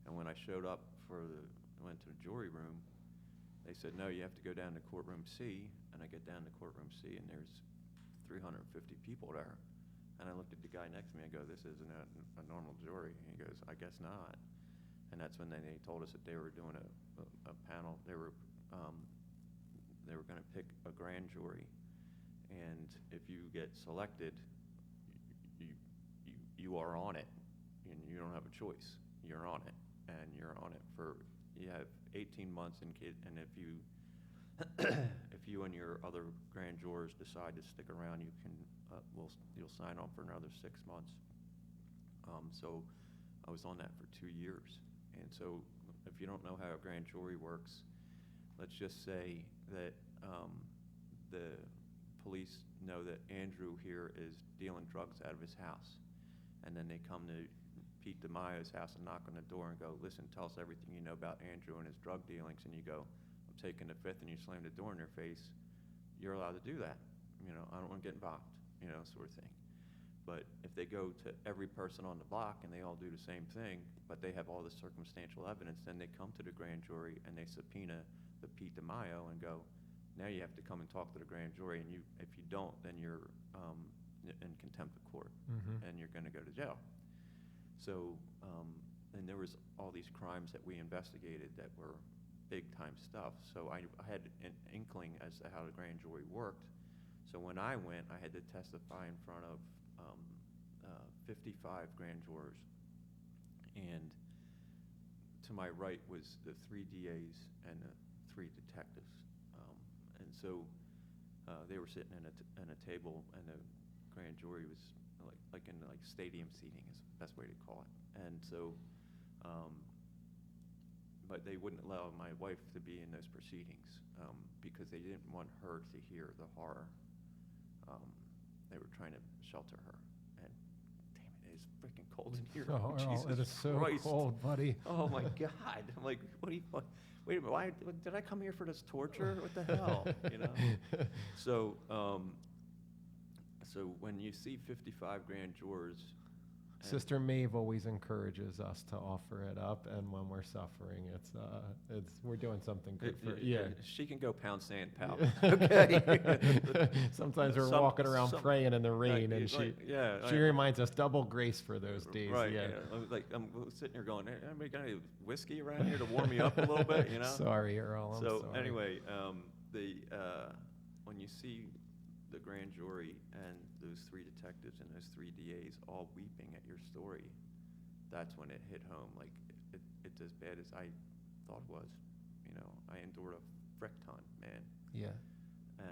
And when I showed up went to the jury room, they said, no, you have to go down to courtroom C. And I get down to courtroom C, and there's 350 people there. And I looked at the guy next to me. I go, this isn't a normal jury. And he goes, I guess not. And that's when they told us that they were doing a panel. They were going to pick a grand jury, and if you get selected, you are on it, and you don't have a choice. You're on it, and you're on it you have 18 months, and if you if you and your other grand jurors decide to stick around, you can you'll sign on for another 6 months. So I was on that for 2 years. And so if you don't know how a grand jury works, let's just say that the police know that Andrew here is dealing drugs out of his house. And then they come to Pete DeMaio's house and knock on the door and go, listen, tell us everything you know about Andrew and his drug dealings. And you go, I'm taking the fifth, and you slam the door in their face. You're allowed to do that. I don't want to get involved, sort of thing. But if they go to every person on the block and they all do the same thing, but they have all the circumstantial evidence, then they come to the grand jury and they subpoena the Pete DeMaio and go, now you have to come and talk to the grand jury, and if you don't, then you're in contempt of court, and you're going to go to jail. So, and there was all these crimes that we investigated that were big-time stuff. So I had an inkling as to how the grand jury worked. So when I went, I had to testify in front of 55 grand jurors, and to my right was the 3 DAs and the 3 detectives, and so they were sitting in a table, and the grand jury was like in stadium seating is the best way to call it. And so, but they wouldn't allow my wife to be in those proceedings because they didn't want her to hear the horror. They were trying to shelter her. And damn it, it is freaking cold in here. Oh, Earl, Jesus it is so Christ. cold, buddy. Oh my God! I'm like, wait a minute, why did I come here for this torture? What the hell, So, so when you see 55 grand jurors, Sister Maeve always encourages us to offer it up, and when we're suffering, we're doing something good for she can go pound sand, pal. Yeah. Okay. Sometimes we're walking around praying in the rain, and she reminds us double grace for those days. Right. Yeah. I'm sitting here going, anybody got any whiskey around here to warm me up a little bit? Sorry, Earl. I'm so sorry. anyway, when you see the grand jury and those 3 detectives and those 3 DAs all weeping at your story, that's when it hit home. Like, it's as bad as I thought it was. I endured a frick ton, man. Yeah.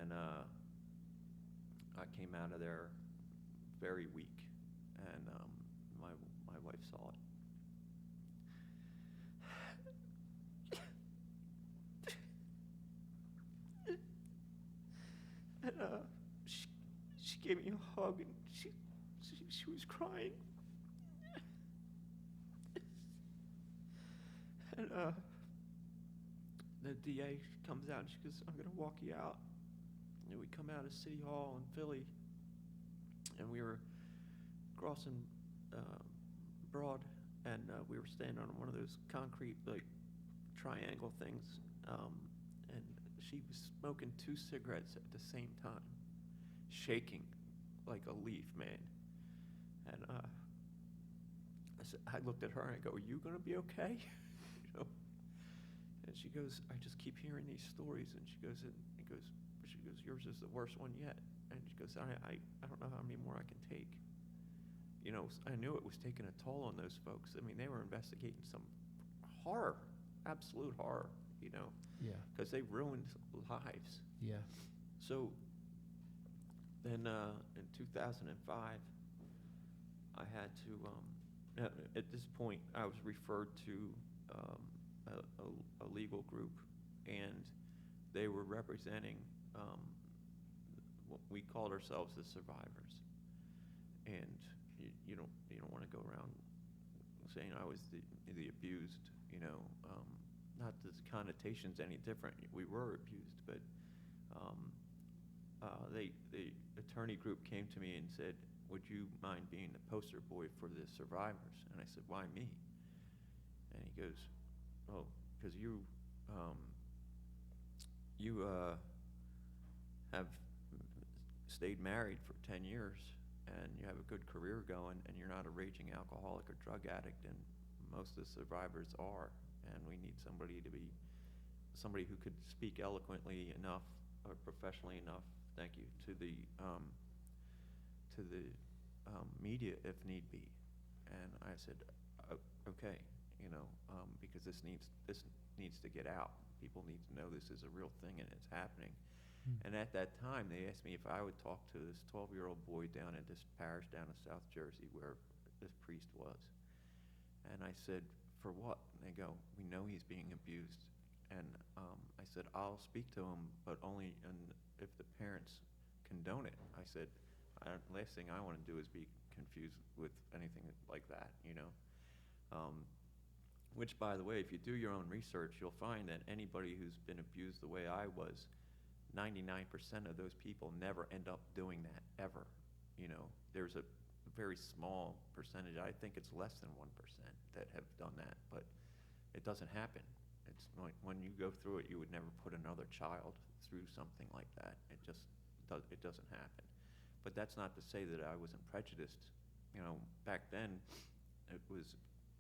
And I came out of there very weak, and my wife saw it. And she gave me a hug, and she was crying. And the DA comes out and she goes, I'm going to walk you out. And we come out of City Hall in Philly, and we were crossing Broad, and we were standing on one of those concrete triangle things, and she was smoking 2 cigarettes at the same time, shaking like a leaf, man. And I looked at her and I go, "Are you gonna be okay?" you know. And she goes, "I just keep hearing these stories." And she goes, "Yours is the worst one yet." And she goes, I don't know how many more I can take. You know, I knew it was taking a toll on those folks. I mean, they were investigating some horror, absolute horror, you know, Yeah. because they ruined lives. Yeah. So then in 2005, I had to, at this point, I was referred to a legal group, and they were representing what we called ourselves the survivors. And you don't want to go around saying I was the abused, you know. Not that the connotation's any different. We were abused, but the attorney group came to me and said, "Would you mind being the poster boy for the survivors?" And I said, "Why me?" And he goes, "Oh, because you have stayed married for 10 years, and you have a good career going, and you're not a raging alcoholic or drug addict, and most of the survivors are, and we need somebody who could speak eloquently enough or professionally enough, thank you, to the media if need be." And I said, "Okay, you know, because this needs to get out. People need to know this is a real thing and it's happening." And at that time, they asked me if I would talk to this 12-year-old boy down in this parish down in South Jersey where this priest was. And I said, "For what?" And they go, "We know he's being abused." And I said, "I'll speak to him, but only if the parents condone it." I said, "Last thing I want to do is be confused with anything like that, you know." Which, by the way, if you do your own research, you'll find that anybody who's been abused the way I was, 99% of those people never end up doing that, ever. You know, there's a very small percentage, I think it's less than 1%, that have done that, but it doesn't happen. It's like when you go through it, you would never put another child through something like that. It doesn't happen. But that's not to say that I wasn't prejudiced. You know, back then, it was,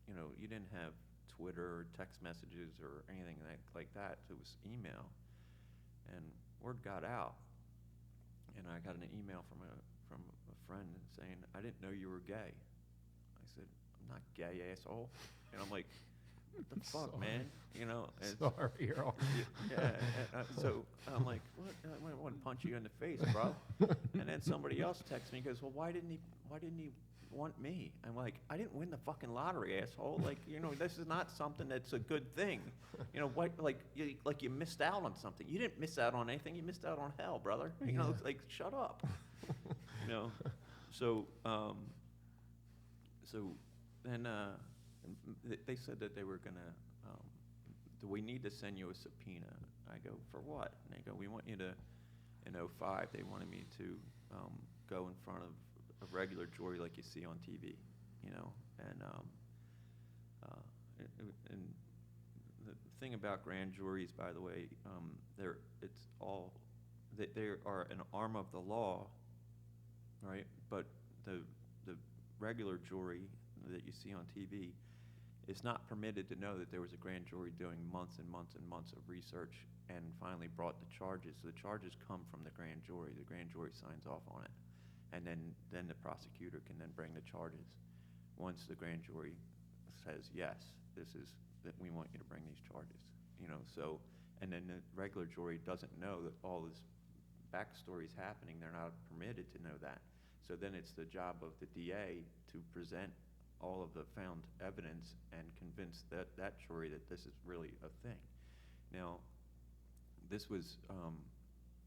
you know, you didn't have Twitter or text messages or anything like that. It was email. And word got out. And I got an email from a friend saying, "I didn't know you were gay." I said, "I'm not gay, asshole." And I'm like, "What the fuck, Sorry. man?" You know? Sorry, Earl. Yeah. So I'm like, "What? I want to punch you in the face, bro." And then somebody else texts me and goes, "Well, why didn't he want me?" I'm like, "I didn't win the fucking lottery, asshole. Like, you know, this is not something that's a good thing. You know, what, like you missed out on something. You didn't miss out on anything. You missed out on hell, brother. You know, it's like, shut up." You know, so then they said that they were gonna, "Do we need to send you a subpoena?" I go, "For what?" And they go, "We want you to," in '05, they wanted me to go in front of a regular jury like you see on TV, you know, and the thing about grand juries, by the way, they are an arm of the law, right? But the regular jury that you see on TV is not permitted to know that there was a grand jury doing months and months and months of research and finally brought the charges. So the charges come from the grand jury. The grand jury signs off on it. And then the prosecutor can then bring the charges once the grand jury says, "Yes, that we want you to bring these charges." You know, so, and then the regular jury doesn't know that all this backstory is happening. They're not permitted to know that. So then it's the job of the DA to present all of the found evidence and convince that jury that this is really a thing. Now, this was,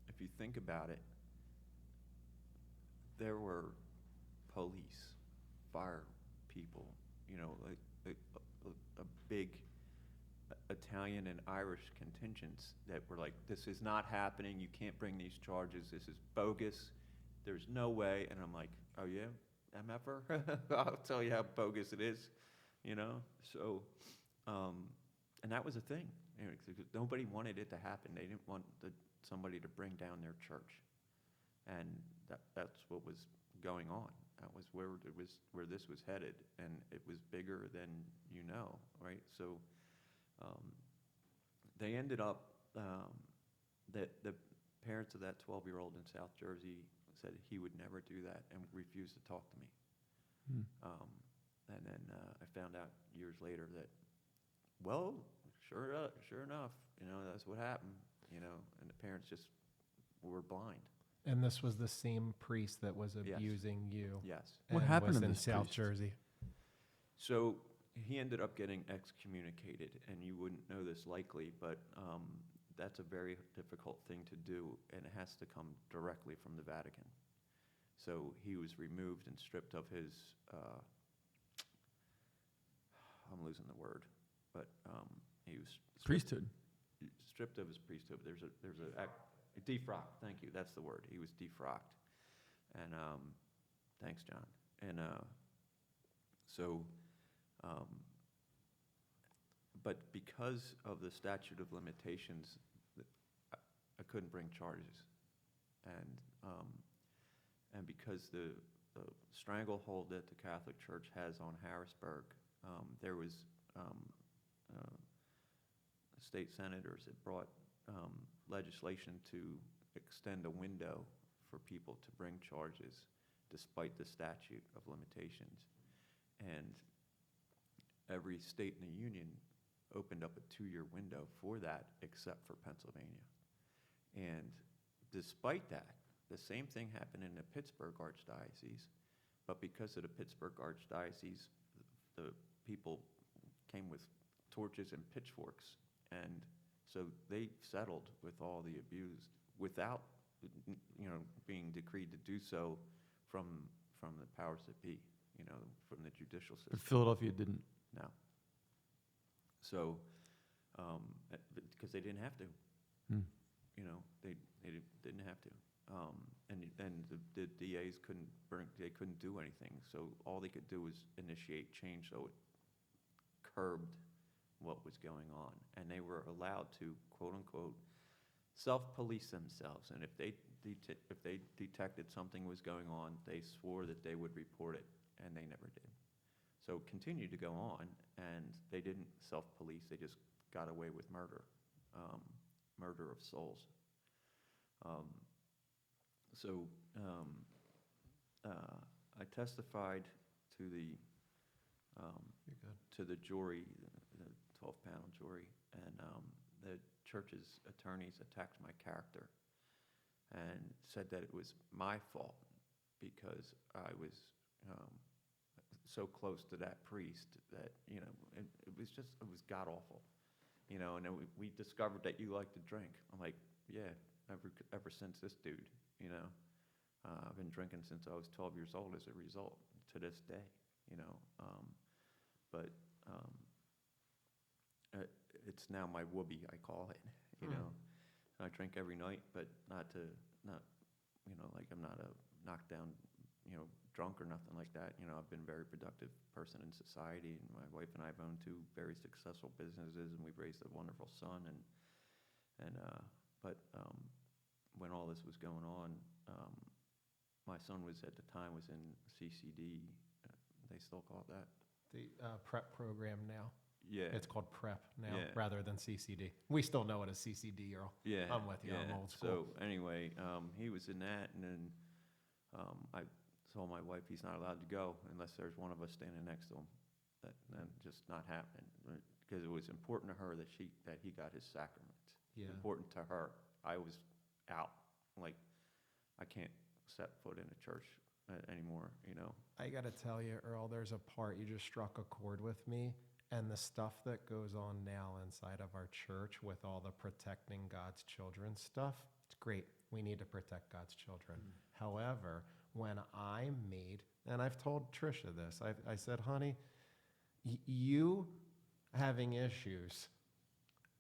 if you think about it, there were police, fire people, you know, like a big Italian and Irish contingents that were like, "This is not happening. You can't bring these charges. This is bogus. There's no way." And I'm like, "Oh yeah, MFR? I'll tell you how bogus it is," you know. So and that was a thing. You know, 'cause nobody wanted it to happen. They didn't want somebody to bring down their church, and that's what was going on. That was where this was headed, and it was bigger than you know, right? So they ended up that the parents of that 12-year-old in South Jersey said he would never do that and refused to talk to me. Hmm. And then I found out years later that, well, sure enough, you know, that's what happened, you know, and the parents just were blind. And this was the same priest that was Yes. abusing you. Yes. What and happened was to in this South priest? Jersey. So he ended up getting excommunicated, and you wouldn't know this likely, but that's a very difficult thing to do, and it has to come directly from the Vatican. So he was removed and stripped of his, I'm losing the word, but he was Priesthood. stripped of his priesthood. There's a defrocked. Thank you. That's the word. He was defrocked. And thanks, John. And so, but because of the statute of limitations, I couldn't bring charges, and because the stranglehold that the Catholic Church has on Harrisburg, there was state senators that brought legislation to extend a window for people to bring charges despite the statute of limitations. And every state in the union opened up a 2-year window for that except for Pennsylvania. And despite that, the same thing happened in the Pittsburgh Archdiocese, but because of the Pittsburgh Archdiocese, the people came with torches and pitchforks, and so they settled with all the abused without, you know, being decreed to do so from the powers that be, you know, from the judicial system. But Philadelphia didn't. No. So, because they didn't have to. Hmm. You know, they didn't have to, and the DAs couldn't do anything. So all they could do was initiate change, so it curbed what was going on, and they were allowed to, quote unquote, self-police themselves. And if they detected something was going on, they swore that they would report it, and they never did. So it continued to go on, and they didn't self-police. They just got away with murder. Murder of souls. I testified to the You're good. to the jury, the 12-panel jury, and the church's attorneys attacked my character and said that it was my fault because I was so close to that priest that, you know, it was god awful. You know, and then we discovered that you like to drink. I'm like, yeah, ever since this dude, you know. I've been drinking since I was 12 years old as a result to this day, you know. It's now my whoopee, I call it, you know. I drink every night, but not, you know, like I'm not a knockdown, you know, drunk or nothing like that. You know, I've been a very productive person in society, and my wife and I have owned 2 very successful businesses, and we've raised a wonderful son. But when all this was going on, my son was at the time was in CCD. They still call it that. The prep program now. Yeah. It's called prep now Yeah. rather than CCD. We still know it as CCD, Earl. Yeah, I'm with you. I'm old school. So anyway, he was in that, and then I told my wife he's not allowed to go unless there's one of us standing next to him. That just not happening, because it was important to her that he got his sacraments. Yeah. Important to her. I was out, like I can't set foot in a church anymore. You know. I got to tell you, Earl, there's a part you just struck a chord with me. And the stuff that goes on now inside of our church with all the protecting God's children stuff, it's great. We need to protect God's children. However, when I made, and I've told Trisha this, I said, honey, you having issues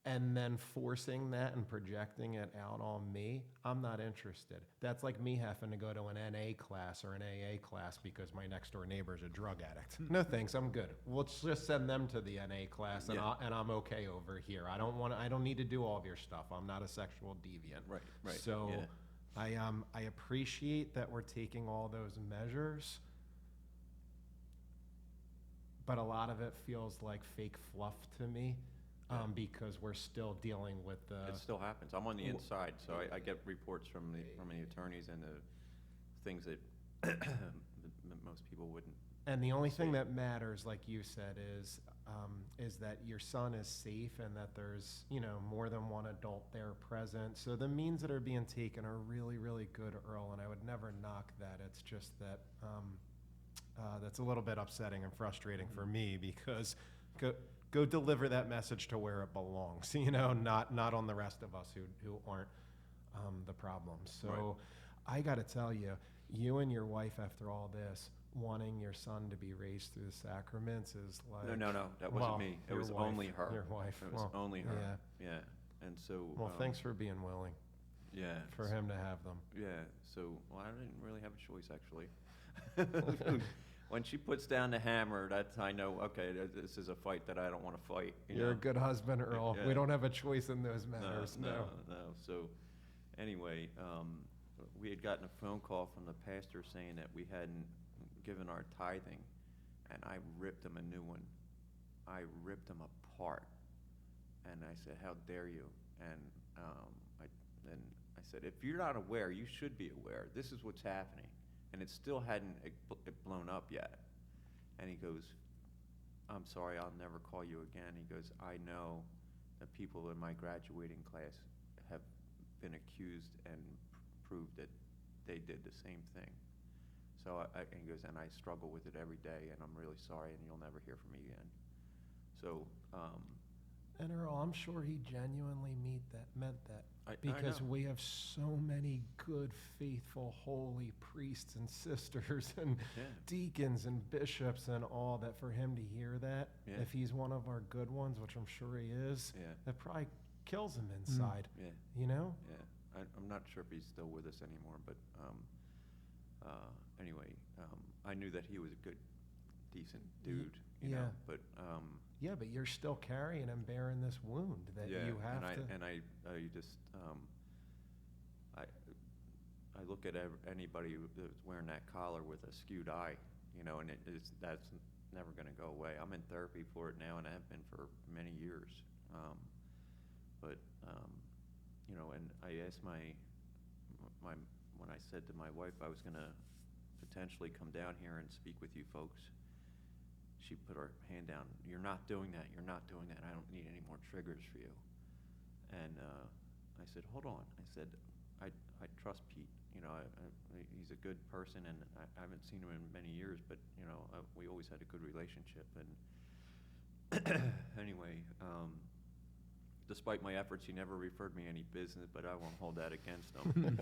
and then forcing that and projecting it out on me, I'm not interested. That's like me having to go to an NA class or an AA class because my next door neighbor is a drug addict. No thanks, I'm good. Let's just send them to the NA class, and, Yeah. I'm okay over here. I don't need to do all of your stuff. I'm not a sexual deviant. Right, right. So yeah. I appreciate that we're taking all those measures, but a lot of it feels like fake fluff to me. Yeah. Because we're still dealing with the. It still happens. I'm on the w- inside, so I get reports from the attorneys and the things that most people wouldn't. And the only thing See. that matters, like you said, is that your son is safe and that there's more than one adult there present. So the means that are being taken are really, really good, Earl, and I would never knock that. It's just that that's a little bit upsetting and frustrating for me because go deliver that message to where it belongs. Not on the rest of us who aren't the problem. So Right. I got to tell you, you and your wife, after all this, wanting your son to be raised through the sacraments is like No, that wasn't me. It your was wife, only her. Your wife. It was Well, only her. Yeah. And so. Well, thanks for being willing Yeah. for him to have them. Yeah. So, well, I didn't really have a choice actually. When she puts down the hammer, that's I know. Okay, this is a fight that I don't want to fight. You're a good husband, Earl. Yeah. We don't have a choice in those matters. No. So, anyway, we had gotten a phone call from the pastor saying that we hadn't given our tithing, and I ripped him a new one. I ripped him apart, and I said, "How dare you?" And I said, "If you're not aware, you should be aware. This is what's happening." And it still hadn't blown up yet. And he goes, "I'm sorry, I'll never call you again." He goes, "I know that people in my graduating class have been accused and proved that they did the same thing." So and he goes, "And I struggle with it every day, and I'm really sorry, and you'll never hear from me again." So, And Earl, I'm sure he genuinely meant that. I Because know. we have so many good, faithful, holy priests and sisters and Yeah. deacons and bishops and all that. For him to hear that, Yeah. if he's one of our good ones, which I'm sure he is, Yeah. that probably kills him inside. Yeah. Yeah. I'm not sure if he's still with us anymore, but anyway, I knew that he was a good, decent dude, you know. yeah. But Yeah, but you're still carrying and bearing this wound that yeah, you have and to. I just I look at anybody that's wearing that collar with a skewed eye, you know, and that's never going to go away. I'm in therapy for it now, and I have been for many years. But you know, and I asked my when I said to my wife I was going to potentially come down here and speak with you folks, she put her hand down. "You're not doing that. You're not doing that. I don't need any more triggers for you." And I said, "Hold on." I said, I trust Pete. You know, he's a good person, and I haven't seen him in many years, but, you know, we always had a good relationship. And anyway, despite my efforts, he never referred me any business, but I won't hold that against him.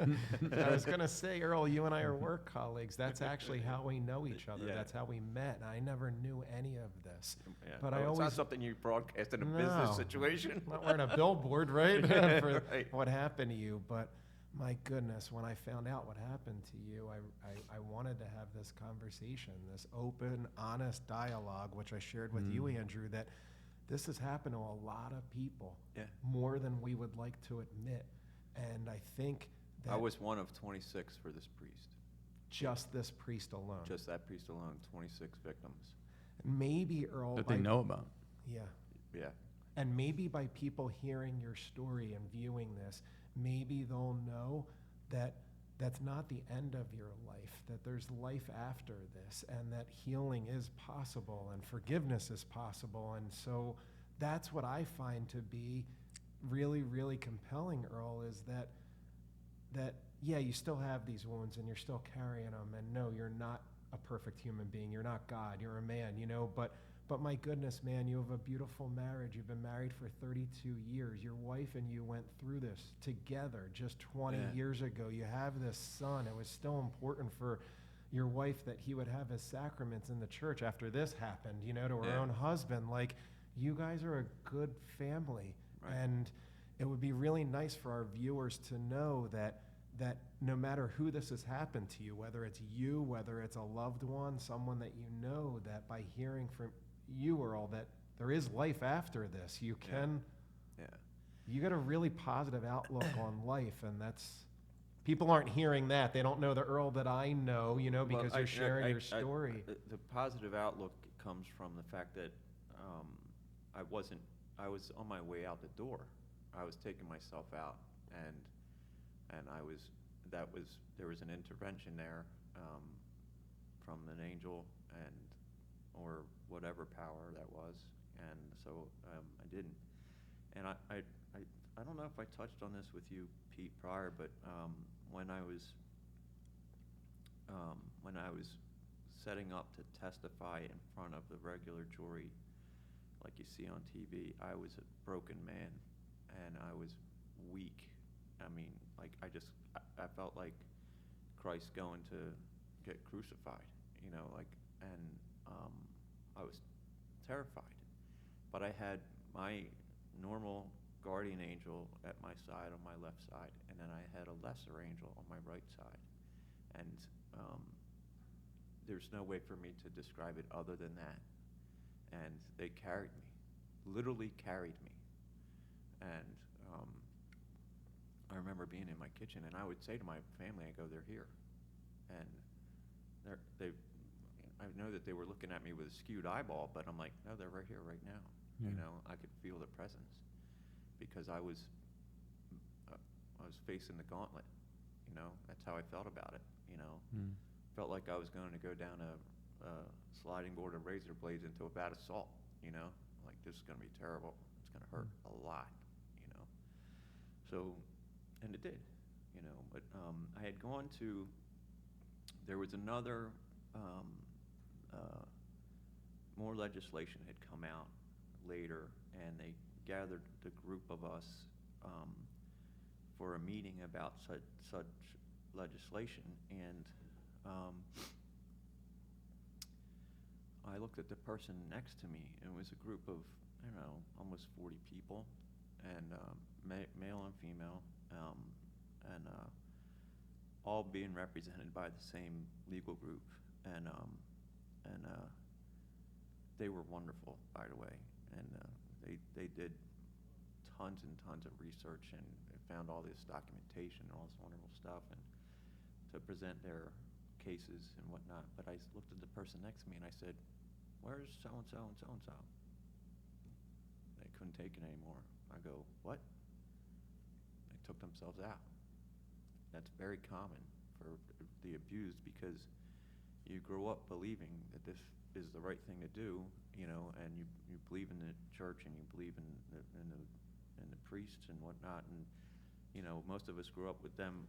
I was going to say, Earl, you and I are work colleagues. That's actually how we know each other. Yeah. That's how we met. I never knew any of this. Yeah. But Oh, I it's not always- something you broadcast in a No. business situation. Not wearing a billboard, right? For Right. what happened to you. But my goodness, when I found out what happened to you, I wanted to have this conversation, this open, honest dialogue, which I shared with you, Andrew, that this has happened to a lot of people, Yeah. more than we would like to admit. And I think that I was one of 26 for this priest. just this priest alone. Just that priest alone, 26 victims. Maybe, Earl, That they know about. Yeah. Yeah. And maybe by people hearing your story and viewing this, maybe they'll know that that's not the end of your life, that there's life after this, and that healing is possible and forgiveness is possible. And so that's what I find to be really, really compelling, Earl, is that yeah, you still have these wounds and you're still carrying them, and no, you're not a perfect human being. You're not God. You're a man, you know, but my goodness, man, you have a beautiful marriage. You've been married for 32 years. Your wife and you went through this together just 20 Yeah. years ago. You have this son. It was still important for your wife that he would have his sacraments in the church after this happened, you know, to her Yeah. own husband. Like, you guys are a good family. Right. And it would be really nice for our viewers to know that no matter who this has happened to you, whether it's you, whether it's a loved one, someone that you know, that by hearing from you, Earl, that there is life after this. You Yeah. can, Yeah. you got a really positive outlook on life, and that's, people aren't hearing that. They don't know the Earl that I know, Well, because you're sharing your story. The positive outlook comes from the fact that I was on my way out the door. I was taking myself out, and there was an intervention there from an angel or whatever power that was, and so I didn't. And I don't know if I touched on this with you, Pete, prior, but when I was setting up to testify in front of the regular jury, like you see on TV, I was a broken man, and I was weak. I mean, like I felt like Christ going to get crucified, and I was terrified. But I had my normal guardian angel at my side, on my left side, and then I had a lesser angel on my right side. And there's no way for me to describe it other than that. And they carried me, literally carried me. And I remember being in my kitchen, and I would say to my family, I go, they're here. And I know that they were looking at me with a skewed eyeball, but I'm like, no, they're right here, right now. Yeah. I could feel the presence, because I was facing the gauntlet. That's how I felt about it. Mm. Felt like I was going to go down a sliding board of razor blades into a vat of salt. Like, this is going to be terrible. It's going to hurt a lot. So, and it did. But I had gone to. There was another. More legislation had come out later, and they gathered the group of us for a meeting about such legislation, and I looked at the person next to me, and it was a group of, I don't know, almost 40 people, and male and female, and all being represented by the same legal group, and they were wonderful, by the way, and they did tons and tons of research and found all this documentation and all this wonderful stuff, and to present their cases and whatnot. But I looked at the person next to me and I said, "Where's so and so and so and so?" They couldn't take it anymore. I go, "What?" They took themselves out. That's very common for the abused, because you grow up believing that this is the right thing to do, and you believe in the church, and you believe in the priests and whatnot, and most of us grew up with them.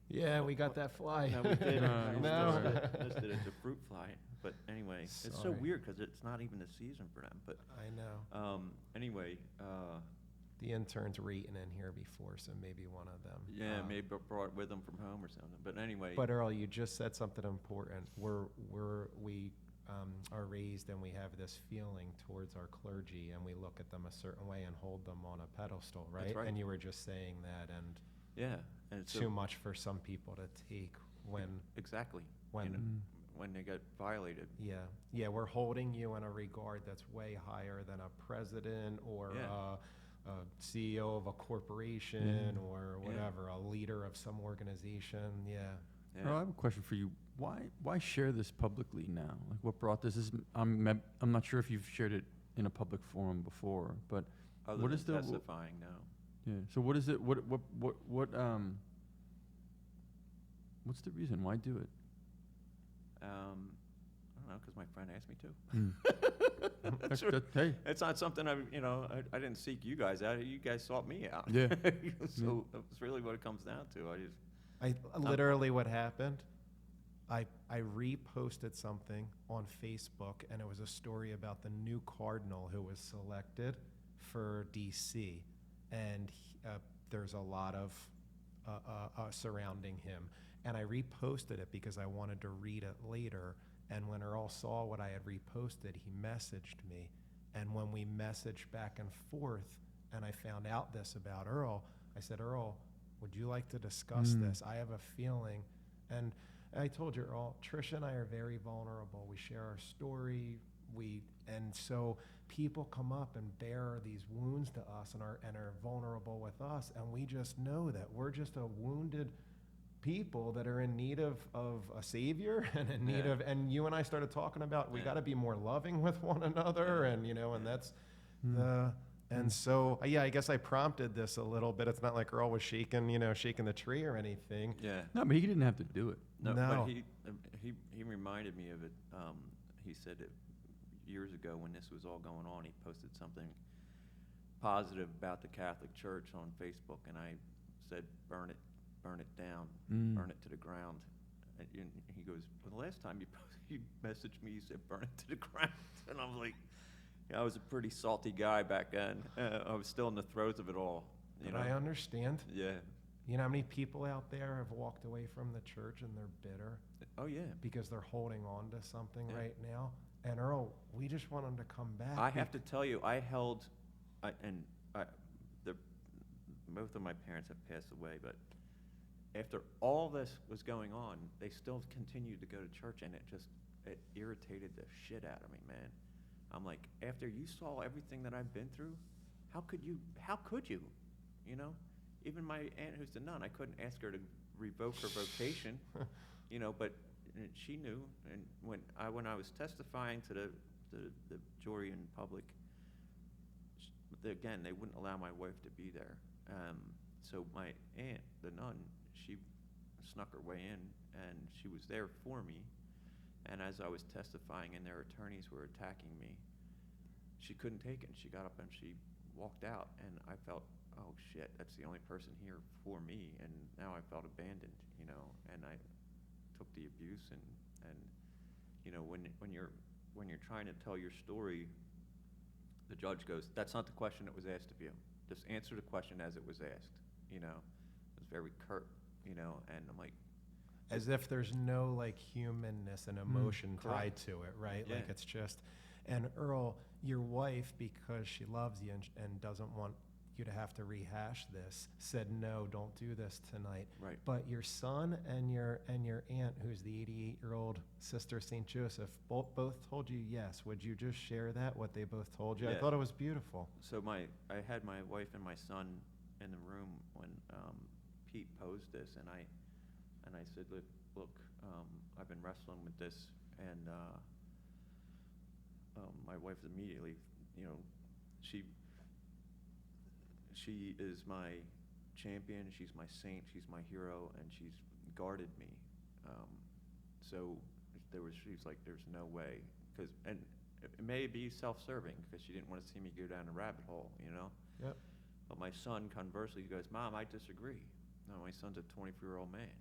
Yeah, we got that fly. No, we did. No. Missed it. It's a fruit fly. But anyway, it's so Sorry. weird because it's not even the season for them. But I know. anyway, The interns were eating in here before, so maybe one of them. yeah, maybe brought it with them from home or something. But anyway, But Earl, you just said something important. We are raised, and we have this feeling towards our clergy, and we look at them a certain way and hold them on a pedestal, right? That's right. And you were just saying that, and yeah, and it's too much for some people to take exactly when when they get violated. yeah, we're holding you in a regard that's way higher than a president or Yeah. a CEO of a corporation or whatever, a leader of some organization. Yeah. Yeah. Earl, I have a question for you. Why share this publicly now? Like, what brought this? I'm not sure if you've shared it in a public forum before, but Other what than is the testifying, no. yeah? So what is it? What's the reason? Why do it? I don't know, because my friend asked me to. Hey, It's not something I didn't seek you guys out. You guys sought me out. Yeah. So that's really what it comes down to. I literally what happened, I reposted something on Facebook, and it was a story about the new cardinal who was selected for DC, and there's a lot of surrounding him, and I reposted it because I wanted to read it later. And when Earl saw what I had reposted, he messaged me, and when we messaged back and forth, and I found out this about Earl, I said, Earl, would you like to discuss this? I have a feeling. And I told you, Earl, Trisha and I are very vulnerable. We share our story. And so people come up and bear these wounds to us and are vulnerable with us. And we just know that we're just a wounded people that are in need of a savior and in need Yeah. of, and you and I started talking about, we Yeah. got to be more loving with one another. Yeah. And, you know, and Yeah. that's the, and so, yeah, I guess I prompted this a little bit. It's not like Earl was shaking the tree or anything. Yeah. No, but he didn't have to do it. No, No. but he reminded me of it. He said it years ago when this was all going on. He posted something positive about the Catholic Church on Facebook, and I said, burn it down, burn it to the ground. And he goes, well, the last time you messaged me, you said burn it to the ground, and I'm like, yeah, I was a pretty salty guy back then. I was still in the throes of it all. You But know? I understand. Yeah. You know how many people out there have walked away from the church and they're bitter Oh yeah. because they're holding on to something Yeah. right now? And Earl, we just want them to come back. I have to tell you, both of my parents have passed away, but after all this was going on, they still continued to go to church, and it irritated the shit out of me, man. I'm like, after you saw everything that I've been through, how could you, you know? Even my aunt who's the nun, I couldn't ask her to revoke her vocation, you know, but she knew. And when I was testifying to the jury in public, again, they wouldn't allow my wife to be there. So my aunt, the nun, she snuck her way in, and she was there for me. And as I was testifying and their attorneys were attacking me, she couldn't take it. And she got up and she walked out, and I felt, oh shit, that's the only person here for me. And now I felt abandoned, you know, and I took the abuse and you know, when you're trying to tell your story, the judge goes, that's not the question that was asked of you. Just answer the question as it was asked, you know. It was very curt, you know, and I'm like, As if there's no like humanness and emotion tied correct. to it, right? Yeah. Like it's just, and Earl, your wife, because she loves you and doesn't want you to have to rehash this, said, no, don't do this tonight. right. But your son and your aunt, who's the 88-year-old Sister St. Joseph, both told you yes. Would you just share that, what they both told you? I Yeah. thought it was beautiful. So I had my wife and my son in the room when Pete posed this, and I said, look, I've been wrestling with this, and my wife immediately, you know, she is my champion, she's my saint, she's my hero, and she's guarded me. So she's like, there's no way, and it may be self-serving, because she didn't want to see me go down a rabbit hole, you know? Yep. But my son, conversely, he goes, Mom, I disagree. No, my son's a 24-year-old man.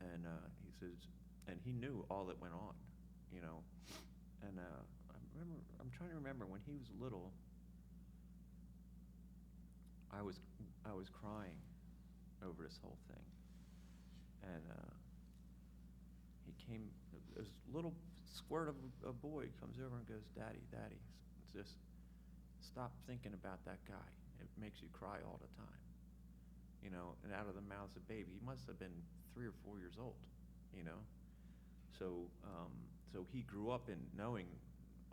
And he says, and he knew all that went on, you know? And I'm trying to remember, when he was little, I was crying over this whole thing. And this little squirt of a boy comes over and goes, Daddy, just stop thinking about that guy. It makes you cry all the time. You know, and out of the mouths of a baby. He must have been 3 or 4 years old, you know? So he grew up in knowing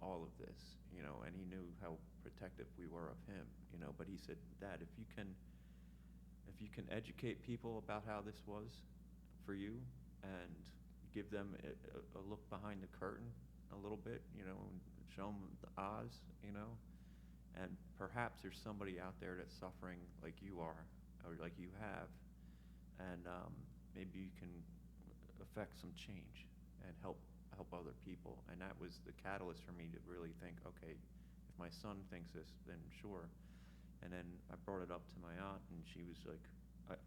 all of this, you know, and he knew how protective we were of him, you know? But he said, Dad, if you can educate people about how this was for you and give them a look behind the curtain a little bit, you know, and show them the Oz, you know, and perhaps there's somebody out there that's suffering like you are, or like you have, and maybe you can affect some change and help other people. And that was the catalyst for me to really think, okay, if my son thinks this, then sure. And then I brought it up to my aunt, and she was like,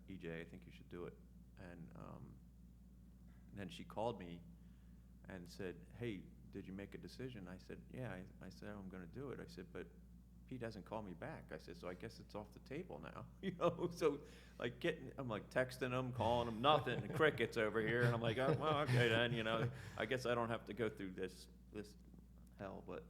EJ, I think you should do it. And then she called me and said, hey, did you make a decision? I said, yeah, I said, I'm going to do it. I said, but Pete hasn't called me back. I said, so I guess it's off the table now, you know? So like I'm like texting him, calling him, nothing, and crickets over here. And I'm like, oh, well, okay then, you know, I guess I don't have to go through this hell, but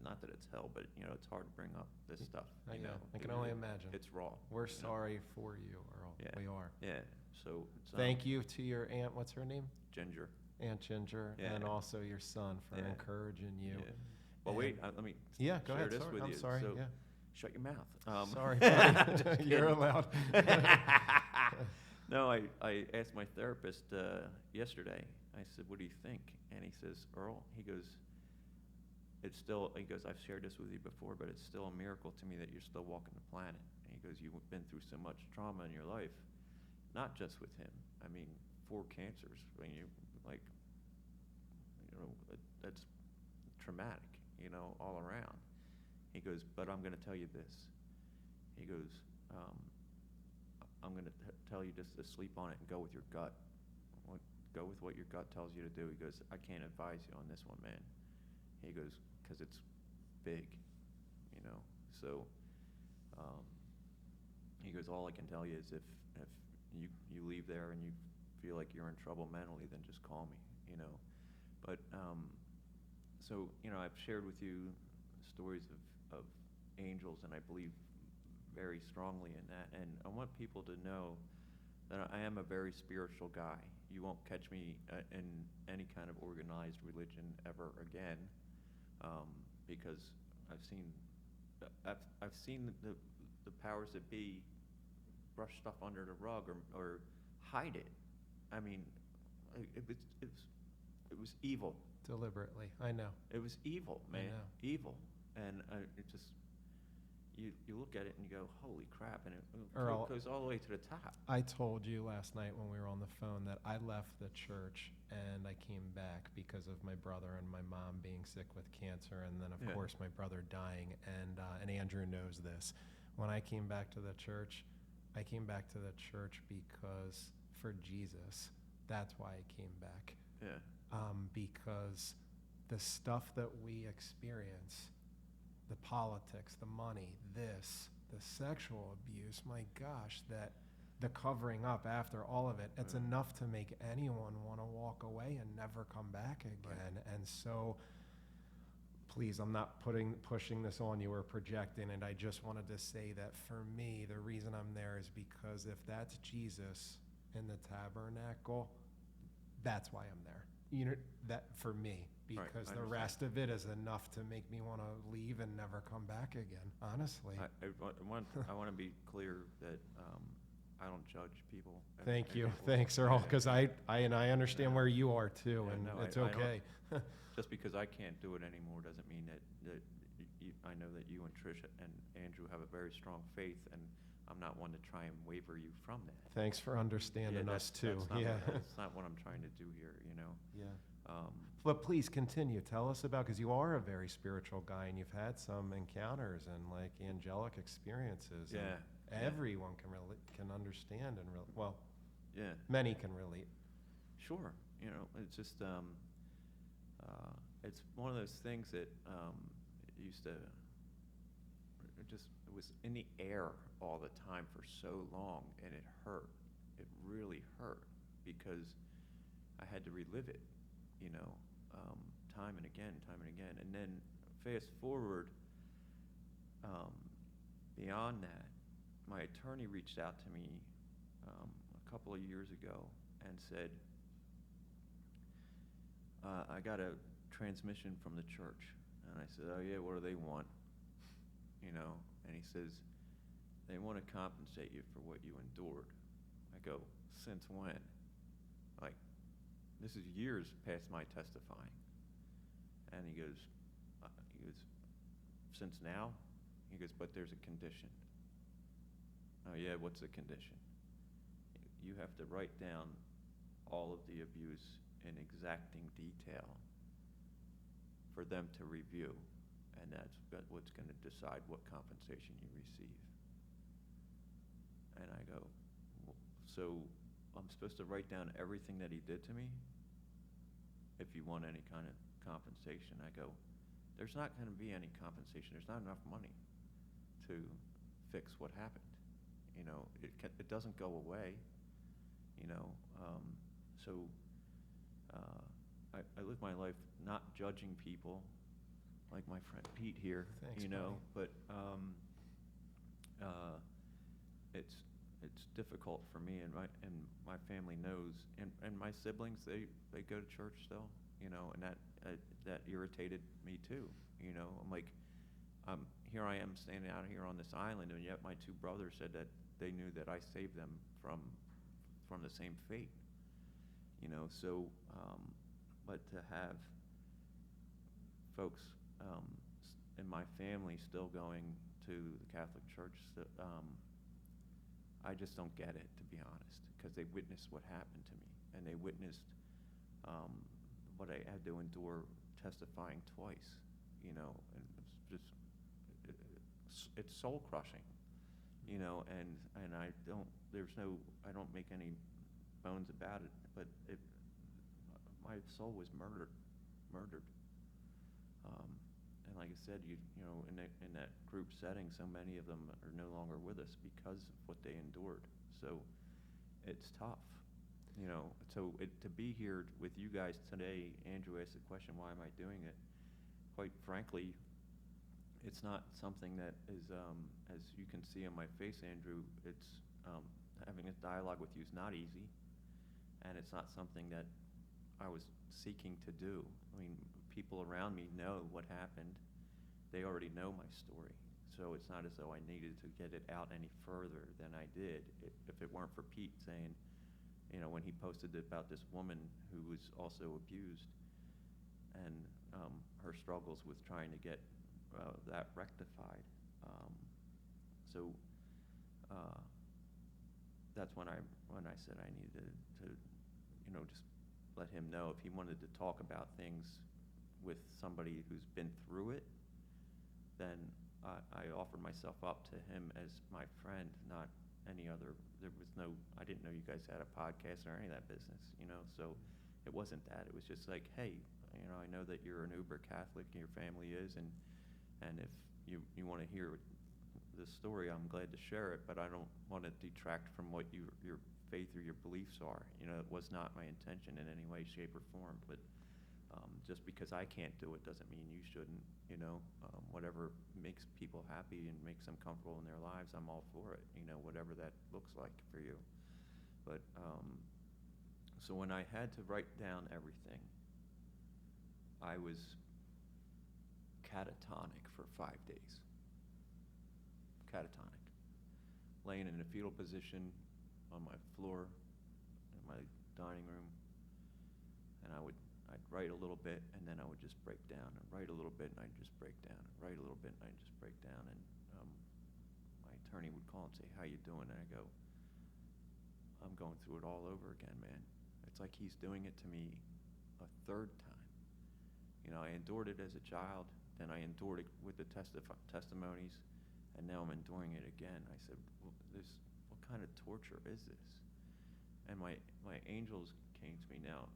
not that it's hell, but you know, it's hard to bring up this stuff. I You know. know, I can It- only it- imagine. It's raw. We're you know? sorry for you, Earl. Yeah. We are. Yeah. So it's, Thank you to your aunt. What's her name? Ginger. Aunt Ginger, Yeah. and also your son for Yeah. encouraging you. Yeah. Well, wait. Let me Yeah, go share ahead. this Sorry. with I'm you. sorry. So, Yeah. shut your mouth. Sorry, Just buddy. You're kidding. allowed. No, I asked my therapist yesterday. I said, "What do you think?" And he says, "Earl," he goes, "It's still." He goes, "I've shared this with you before, but it's still a miracle to me that you're still walking the planet." And he goes, "You've been through so much trauma in your life, not just with him. I mean, 4 cancers. When you like, that's traumatic, all around." He goes, "But I'm going to tell you this." He goes, "I'm going to tell you just to sleep on it and go with your gut. Go with what your gut tells you to do." He goes, "I can't advise you on this one, man." He goes, "Because it's big, So he goes, "All I can tell you is if you leave there and you feel like you're in trouble mentally, then just call me, But so I've shared with you stories of angels, and I believe very strongly in that. And I want people to know that I am a very spiritual guy. You won't catch me in any kind of organized religion ever again, because I've seen the powers that be brush stuff under the rug or hide it. I mean, it was evil. Deliberately. I know. It was evil, man. know. Evil. And it just, you look at it and you go, holy crap, and it Earl, goes all the way to the top. I told you last night when we were on the phone that I left the church and I came back because of my brother and my mom being sick with cancer, and then of Yeah. course my brother dying. And Andrew knows this. When I came back to the church, I came back to the church because for Jesus. That's why I came back. Yeah. Because the stuff that we experience, the politics, the money, the sexual abuse, my gosh, that the covering up after all of it, it's Yeah. enough to make anyone want to walk away and never come back again. Right. And so, please, I'm not pushing this on you or projecting it. I just wanted to say that for me, the reason I'm there is because if that's Jesus in the tabernacle, that's why I'm there. That for me, Right, because I the understand. rest of it is enough to make me want to leave and never come back again, honestly. I want to be clear that I don't judge people. Thank you. Well, Thanks, Earl, yeah, because I understand Yeah. where you are too, Yeah, and no, it's I don't- okay. Just because I can't do it anymore doesn't mean that I know that you and Trish and Andrew have a very strong faith, and I'm not one to try and waver you from that. Thanks for understanding us too. That's not Yeah. that's not what I'm trying to do here, Yeah. Um, But please continue. Tell us about, because you are a very spiritual guy and you've had some encounters and like angelic experiences. And Yeah, yeah. everyone can understand and well, yeah, many can relate. sure. It's just it's one of those things that used to it was in the air all the time for so long, and it hurt. It really hurt because I had to relive it, time and again, and then fast forward beyond that, my attorney reached out to me a couple of years ago and said, I got a transmission from the church. And I said, oh yeah, what do they want? And he says, they want to compensate you for what you endured. I go, since when? Like, this is years past my testifying. And he goes, since now? He goes, but there's a condition. Oh yeah, what's the condition? You have to write down all of the abuse in exacting detail for them to review, and that's what's going to decide what compensation you receive. And I go, so I'm supposed to write down everything that he did to me if you want any kind of compensation? I go, there's not going to be any compensation. There's not enough money to fix what happened. It doesn't go away. So I live my life not judging people, like my friend Pete here, Thanks, you know, buddy. but it's difficult for me, and my family knows, and my siblings, they go to church still, you know, and that irritated me too, you know. I'm like, here I am standing out here on this island, and yet my two brothers said that they knew that I saved them from the same fate, you know. So, but to have folks in my family still going to the Catholic Church, I just don't get it, to be honest, because they witnessed what happened to me, and they witnessed what I had to endure testifying twice, you know, and it's just it's soul crushing, you know, and I don't make any bones about it, but my soul was murdered. And like I said, you know, in that group setting, so many of them are no longer with us because of what they endured. So it's tough, you know. So to be here with you guys today, Andrew asked the question, why am I doing it? Quite frankly, it's not something that is, as you can see on my face, Andrew, it's having a dialogue with you is not easy, and it's not something that I was seeking to do. I mean, people around me know what happened. They already know my story. So it's not as though I needed to get it out any further than I did. If it weren't for Pete saying, you know, when he posted about this woman who was also abused and her struggles with trying to get that rectified. So that's when I said I needed to, you know, just let him know if he wanted to talk about things with somebody who's been through it, then I offered myself up to him as my friend, not any other. I didn't know you guys had a podcast or any of that business, you know, so it wasn't that. It was just like, hey, you know, I know that you're an uber Catholic and your family is, and if you want to hear this story, I'm glad to share it, but I don't want to detract from what your faith or your beliefs are. You know, it was not my intention in any way, shape, or form, but just because I can't do it doesn't mean you shouldn't, you know. Whatever makes people happy and makes them comfortable in their lives, I'm all for it, you know, whatever that looks like for you. But so when I had to write down everything, I was catatonic for 5 days. Catatonic. Laying in a fetal position on my floor in my dining room, and I'd write a little bit, and then I would just break down, and write a little bit, and I'd just break down, and write a little bit, and I'd just break down, and my attorney would call and say, how you doing? And I go, I'm going through it all over again, man. It's like he's doing it to me a third time. You know, I endured it as a child, then I endured it with the testimonies, and now I'm enduring it again. I said, well, what kind of torture is this? And my angels came to me now.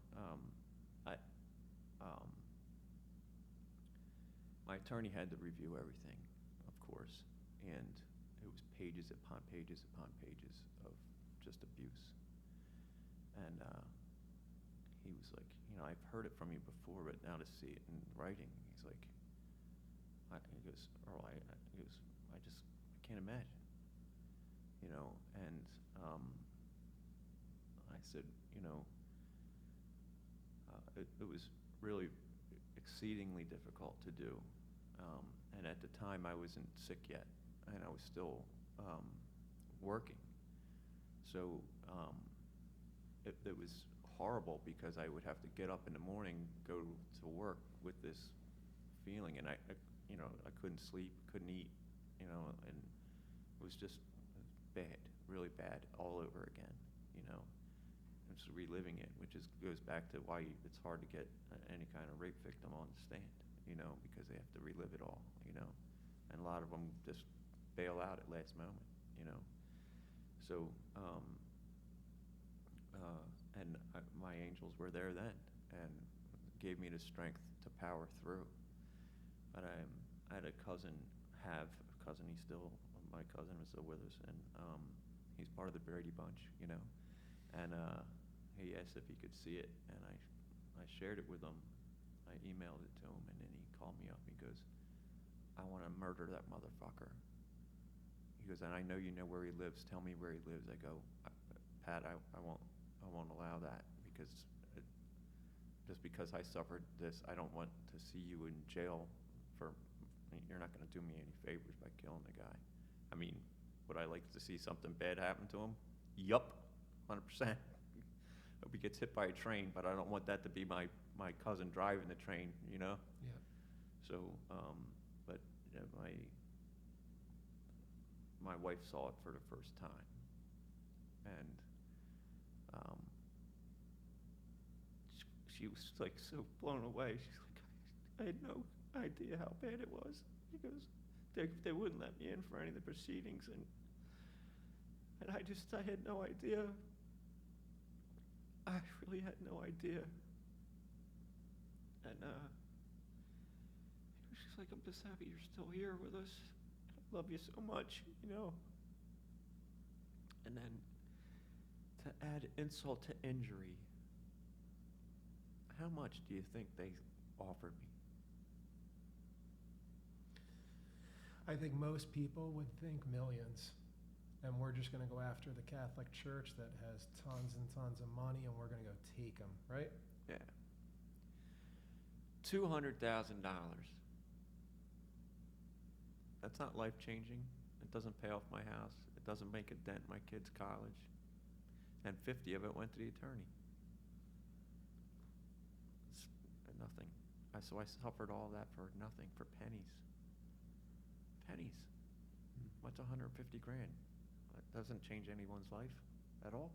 My attorney had to review everything, of course, and it was pages upon pages upon pages of just abuse. And he was like, you know, I've heard it from you before, but now to see it in writing, he's like, he goes, Earl, I can't imagine, you know. And I said, you know, it was really exceedingly difficult to do. And at the time, I wasn't sick yet, and I was still working. So it was horrible because I would have to get up in the morning, go to work with this feeling, and I you know, I couldn't sleep, couldn't eat, you know, and it was just bad, really bad, all over again, you know. I'm just reliving it, which goes back to why it's hard to get any kind of rape victim on the stand, you know, because they have to relive it all, you know. And a lot of them just bail out at last moment, you know. So, my angels were there then and gave me the strength to power through. But I had a cousin, he's still, my cousin is still with us, and he's part of the Brady Bunch, you know. And he asked if he could see it, and I shared it with him. I emailed it to him, and then he called me up. He goes, I want to murder that motherfucker. He goes, and I know you know where he lives. Tell me where he lives. I go, Pat, I won't allow that because just because I suffered this, I don't want to see you in jail for, you're not going to do me any favors by killing the guy. I mean, would I like to see something bad happen to him? Yup, 100%. Hope he gets hit by a train, but I don't want that to be my cousin driving the train, you know? Yeah. So, but my wife saw it for the first time, and she was like so blown away. She's like, I had no idea how bad it was. She goes, they wouldn't let me in for any of the proceedings, and I had no idea. I really had no idea. And she's like, I'm just happy you're still here with us. I love you so much, you know. And then to add insult to injury, how much do you think they offered me? I think most people would think millions. And we're just going to go after the Catholic Church that has tons and tons of money, and we're going to go take them, right? Yeah. $200,000. That's not life-changing. It doesn't pay off my house. It doesn't make a dent in my kid's college. And 50 of it went to the attorney. It's nothing. So I suffered all that for nothing, for pennies. Pennies. What's 150 grand? It doesn't change anyone's life at all.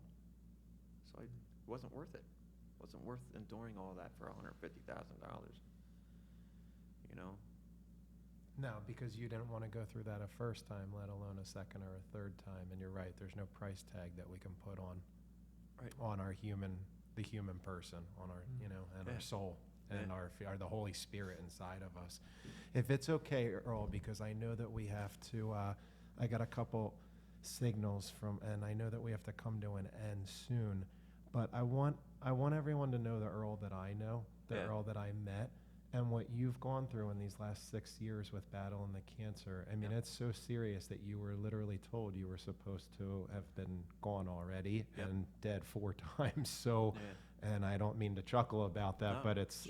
So it wasn't worth it. It wasn't worth enduring all that for $150,000. You know? No, because you didn't want to go through that a first time, let alone a second or a third time. And you're right, there's no price tag that we can put on our the human person, on our, you know, and our soul and our the Holy Spirit inside of us. If it's okay, Earl, because I know that we have to, I got a couple signals and I know that we have to come to an end soon, but I want everyone to know the Earl that I know, the Earl that I met, and what you've gone through in these last 6 years with battling the cancer. I mean, it's so serious that you were literally told you were supposed to have been gone already and dead 4 times. So, and I don't mean to chuckle about that, but it's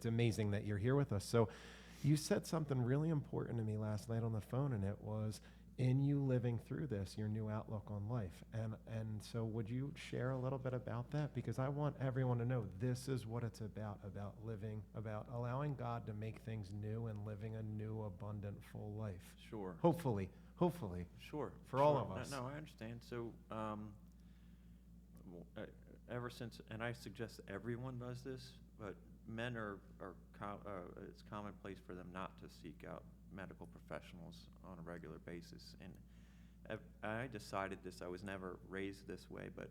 amazing that you're here with us. So you said something really important to me last night on the phone, and it was, in you living through this, your new outlook on life. And so would you share a little bit about that? Because I want everyone to know this is what it's about living, about allowing God to make things new and living a new, abundant, full life. Sure. Hopefully. Sure. For all of us. No, I understand. So, ever since, and I suggest everyone does this, but men it's commonplace for them not to seek out medical professionals on a regular basis. And I decided this, I was never raised this way, but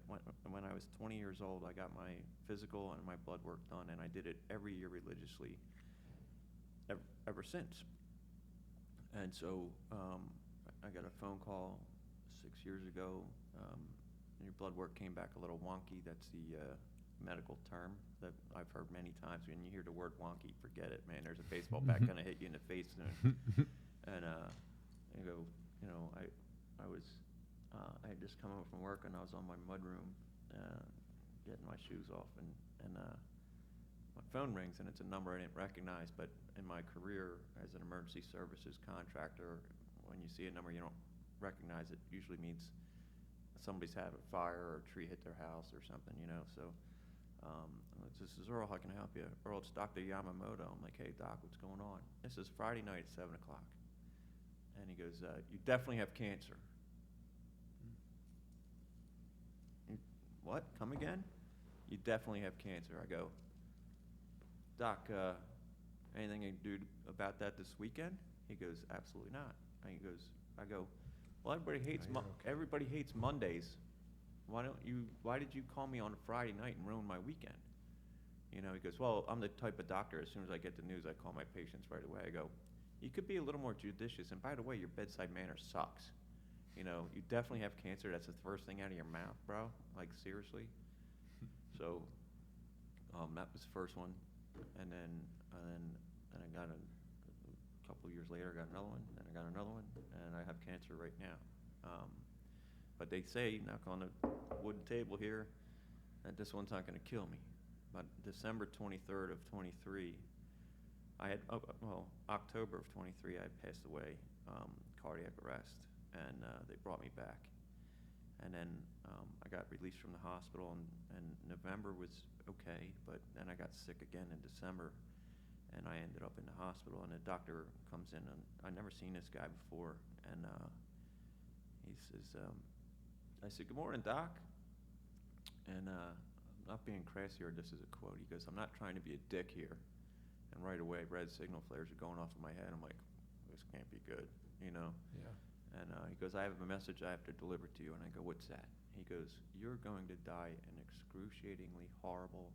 when I was 20 years old, I got my physical and my blood work done, and I did it every year religiously ever since. And so I got a phone call 6 years ago. Your blood work came back a little wonky. That's the medical term that I've heard many times. When you hear the word wonky, forget it, man. There's a baseball bat gonna hit you in the face soon. And I go, you know, I had just come home from work, and I was on my mudroom getting my shoes off, and my phone rings, and it's a number I didn't recognize. But in my career as an emergency services contractor, when you see a number you don't recognize, it usually means somebody's had a fire or a tree hit their house or something, you know. So this is Earl, how can I help you? Earl, it's Dr. Yamamoto. I'm like, hey, Doc, what's going on? This is Friday night at 7 o'clock. And he goes, you definitely have cancer. What? Come again? You definitely have cancer. I go, Doc, anything you can do about that this weekend? He goes, absolutely not. And I go, well, everybody hates Mondays. Why did you call me on a Friday night and ruin my weekend? You know, he goes, well, I'm the type of doctor, as soon as I get the news, I call my patients right away. I go, you could be a little more judicious, and by the way, your bedside manner sucks. You know, you definitely have cancer. That's the first thing out of your mouth, bro. Like, seriously? So That was the first one, and then I got a couple of years later, I got another one, and I got another one, and I have cancer right now. But they say, knock on the wooden table here, that this one's not going to kill me. But December 23rd of 23, October of 23, I passed away, cardiac arrest, and they brought me back. And then I got released from the hospital, and November was okay, but then I got sick again in December, and I ended up in the hospital, and the doctor comes in, and I'd never seen this guy before, and he says, I said, "Good morning, Doc." And I'm not being crass here, this is a quote. He goes, "I'm not trying to be a dick here." And right away, red signal flares are going off in my head. I'm like, this can't be good, you know? Yeah. And he goes, "I have a message I have to deliver to you." And I go, "What's that?" He goes, "You're going to die an excruciatingly horrible,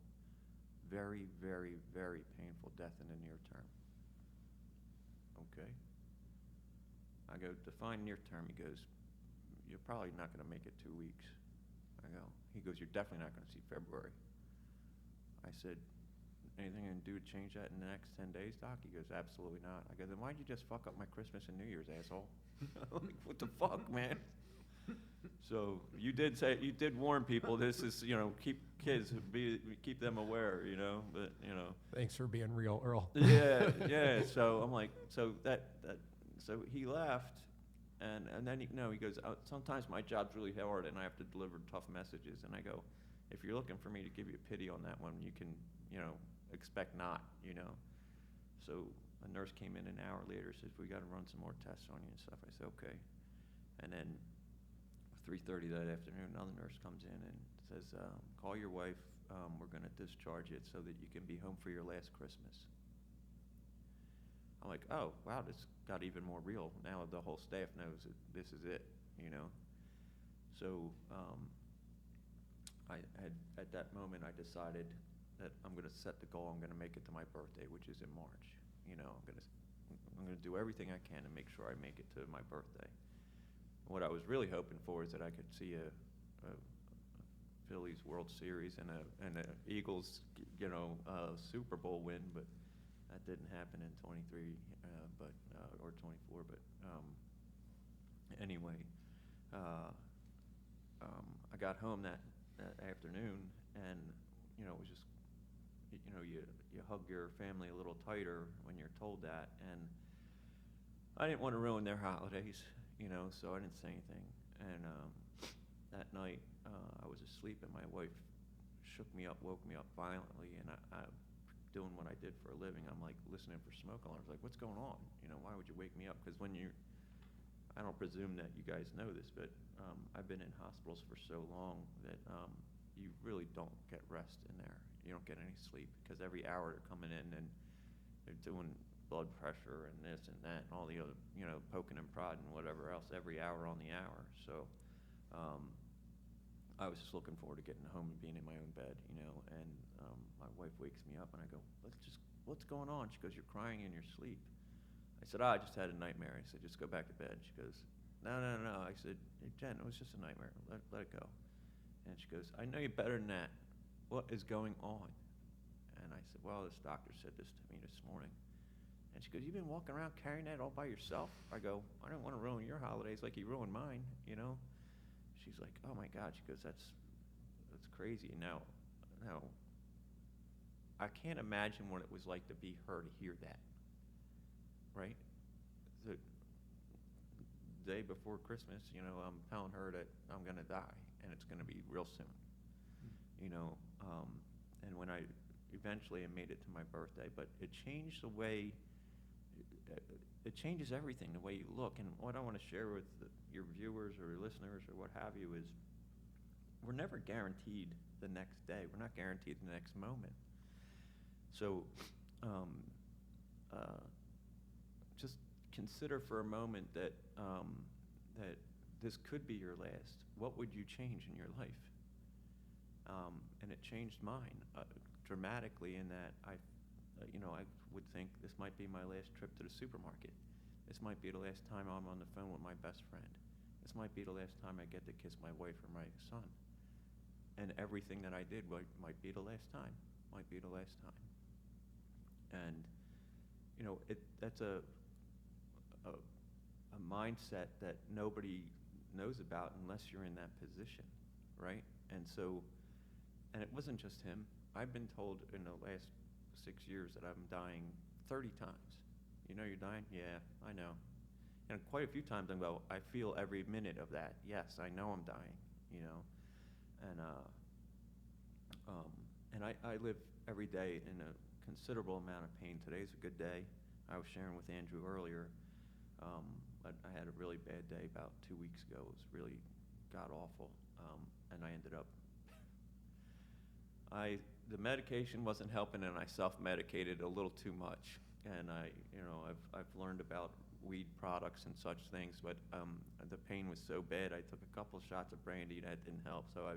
very, very, very painful death in the near term." Okay. I go, "Define near term." He goes, "You're probably not going to make it 2 weeks." I go, he goes, "You're definitely not going to see February." I said, "Anything I can do to change that in the next 10 days, Doc?" He goes, "Absolutely not." I go, "Then why'd you just fuck up my Christmas and New Year's, asshole?" Like, what the fuck, man? So you did warn people. This is, keep kids, keep them aware, But Thanks for being real, Earl. yeah, yeah. So I'm like, so he left, and then he goes, "Sometimes my job's really hard, and I have to deliver tough messages." And I go, "If you're looking for me to give you a pity on that one, you can, expect not, So a nurse came in an hour later, says, "We got to run some more tests on you and stuff." I said, "Okay." And then 3:30 that afternoon, another nurse comes in and says, "Call your wife. We're going to discharge it so that you can be home for your last Christmas." I'm like, "Oh, wow, this got even more real. Now the whole staff knows that this is it, So at that moment, I decided that I'm going to set the goal. I'm going to make it to my birthday, which is in March. I'm going to do everything I can to make sure I make it to my birthday. What I was really hoping for is that I could see a Phillies World Series and a Eagles, Super Bowl win, but that didn't happen in 23, or 24. But anyway, I got home that afternoon, and it was just, you hug your family a little tighter when you're told that, and I didn't want to ruin their holidays, so I didn't say anything. And that night, I was asleep, and my wife woke me up violently, and I doing what I did for a living, I'm like listening for smoke alarms, like, what's going on? Why would you wake me up? Because I don't presume that you guys know this, but I've been in hospitals for so long that you really don't get rest in there. You don't get any sleep, because every hour they're coming in and they're doing blood pressure and this and that and all the other, poking and prodding and whatever else every hour on the hour. So I was just looking forward to getting home and being in my own bed, and my wife wakes me up, and I go, what's going on? She goes, "You're crying in your sleep." I said, "I just had a nightmare." I said, "Just go back to bed." She goes, No. I said, "Hey, Jen, it was just a nightmare. Let it go." And she goes, "I know you better than that. What is going on?" And I said, "Well, this doctor said this to me this morning." And she goes, "You've been walking around carrying that all by yourself?" I go, "I don't want to ruin your holidays like you ruined mine, She's like, "Oh my God." She goes, that's crazy. Now, I can't imagine what it was like to be her to hear that, right? The day before Christmas, I'm telling her that I'm going to die, and it's going to be real soon, and when I eventually made it to my birthday, but it changed the way, it changes everything, the way you look. And what I want to share with your viewers or your listeners or what have you is, we're never guaranteed the next day. We're not guaranteed the next moment. So just consider for a moment that this could be your last. What would you change in your life? And it changed mine dramatically, in that I would think this might be my last trip to the supermarket. This might be the last time I'm on the phone with my best friend. This might be the last time I get to kiss my wife or my son. And everything that I did might be the last time. might be the last time. And, you know, that's a mindset that nobody knows about unless you're in that position, right? And so, and it wasn't just him. I've been told in the last 6 years that I'm dying 30 times. You know you're dying? Yeah, I know. And quite a few times I go, I feel every minute of that. Yes, I know I'm dying, you know. And I live every day in a considerable amount of pain. Today's a good day. I was sharing with Andrew earlier, but I had a really bad day about 2 weeks ago. It was really god awful, and I ended up. The medication wasn't helping, and I self-medicated a little too much. And I've learned about weed products and such things, but the pain was so bad. I took a couple shots of brandy, that didn't help. So I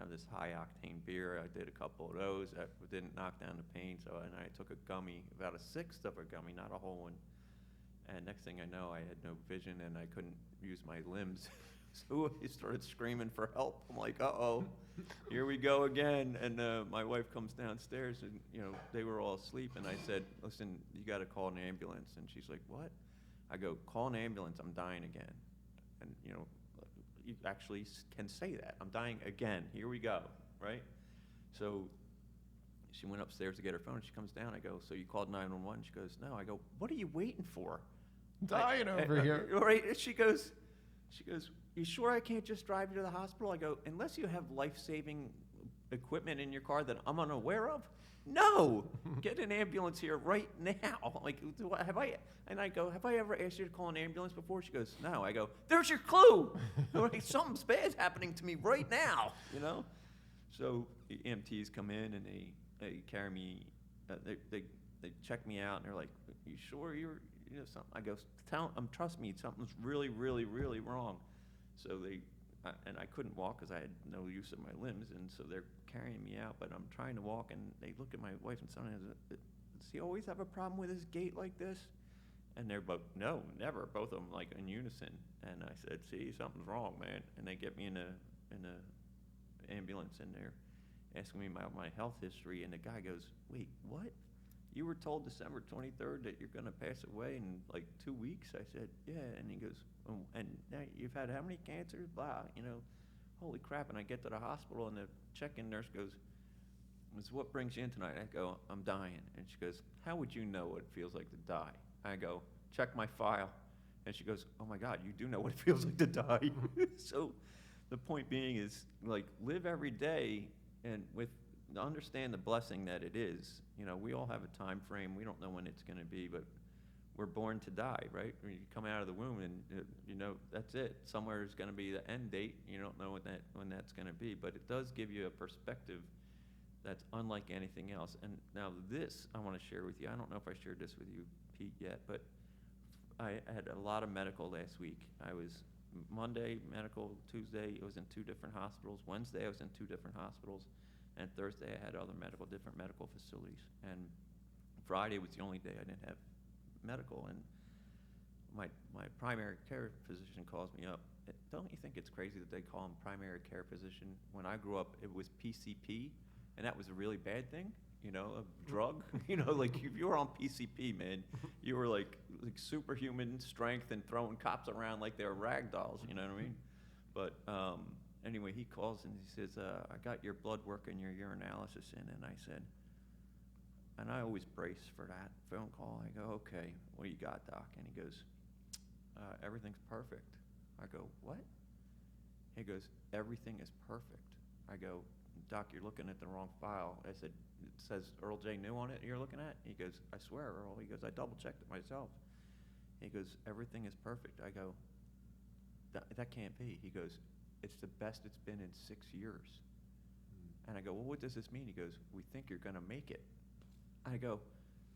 have this high octane beer. I did a couple of those. That didn't knock down the pain. So and I took a gummy, about a sixth of a gummy, not a whole one. And next thing I know, I had no vision and I couldn't use my limbs. So he started screaming for help. I'm like, uh-oh, here we go again. And my wife comes downstairs and, you know, they were all asleep. And I said, listen, you got to call an ambulance. And she's like, what? I go, call an ambulance. I'm dying again. And, you know, you actually can say that. I'm dying again. Here we go, right? So she went upstairs to get her phone. She comes down. I go, so you called 911? She goes, no. I go, what are you waiting for? Dying over here. Right? She goes, you sure I can't just drive you to the hospital? I go, unless you have life-saving equipment in your car that I'm unaware of? No! Get an ambulance here right now. Like, have I? And I go, have I ever asked you to call an ambulance before? She goes, no. I go, there's your clue. Right? Something's bad happening to me right now, you know? So the EMTs come in and they carry me, they check me out and they're like, you sure you're, you know, something? I go, trust me, something's really, really, really wrong. So and I couldn't walk because I had no use of my limbs, and so they're carrying me out, but I'm trying to walk, and they look at my wife and son and say, does he always have a problem with his gait like this? And they're both, no, never, both of them like in unison. And I said, see, something's wrong, man. And they get me in a ambulance, and they're asking me about my health history, and the guy goes, wait, what? You were told December 23rd that you're going to pass away in like 2 weeks? I said, yeah. And he goes, oh, and now you've had how many cancers? Blah, you know, holy crap. And I get to the hospital and the check-in nurse goes, what brings you in tonight? I go, I'm dying. And she goes, how would you know what it feels like to die? I go, check my file. And she goes, oh my God, you do know what it feels like to die. So the point being is, like, live every day and understand the blessing that it is. You know, we all have a time frame. We don't know when it's going to be, but we're born to die, right? When you come out of the womb and, you know, that's it. Somewhere is going to be the end date. You don't know when that's going to be, but it does give you a perspective that's unlike anything else. And now this I want to share with you. I don't know if I shared this with you, Pete, yet, but I had a lot of medical last week. I was Monday medical, Tuesday I was in 2 different hospitals, Wednesday I was in 2 different hospitals, and Thursday I had different medical facilities. And Friday was the only day I didn't have medical. And my primary care physician calls me up. Don't you think it's crazy that they call him primary care physician? When I grew up, it was PCP, and that was a really bad thing, you know, a drug. You know, like if you were on PCP, man, you were like superhuman strength and throwing cops around like they were rag dolls, you know what I mean? But anyway, he calls and he says, I got your blood work and your urinalysis in. And I said, and I always brace for that phone call. I go, okay, what do you got, doc? And he goes, everything's perfect. I go, what? He goes, everything is perfect. I go, doc, you're looking at the wrong file. I said, it says Earl J. New on it you're looking at? He goes, I swear, Earl. He goes, I double-checked it myself. He goes, everything is perfect. I go, that can't be. He goes, it's the best it's been in 6 years. And I go, well, what does this mean? He goes, we think you're going to make it. I go,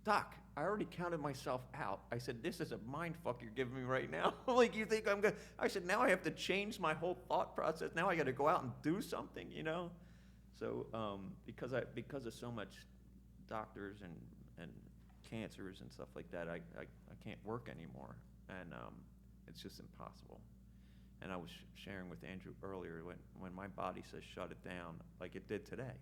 doc, I already counted myself out. I said, this is a mind fuck you're giving me right now. Like, you think I'm going to, I said, now I have to change my whole thought process. Now I got to go out and do something, you know? So because of so much doctors and cancers and stuff like that, I can't work anymore. And it's just impossible. And I was sharing with Andrew earlier, when my body says shut it down, like it did today.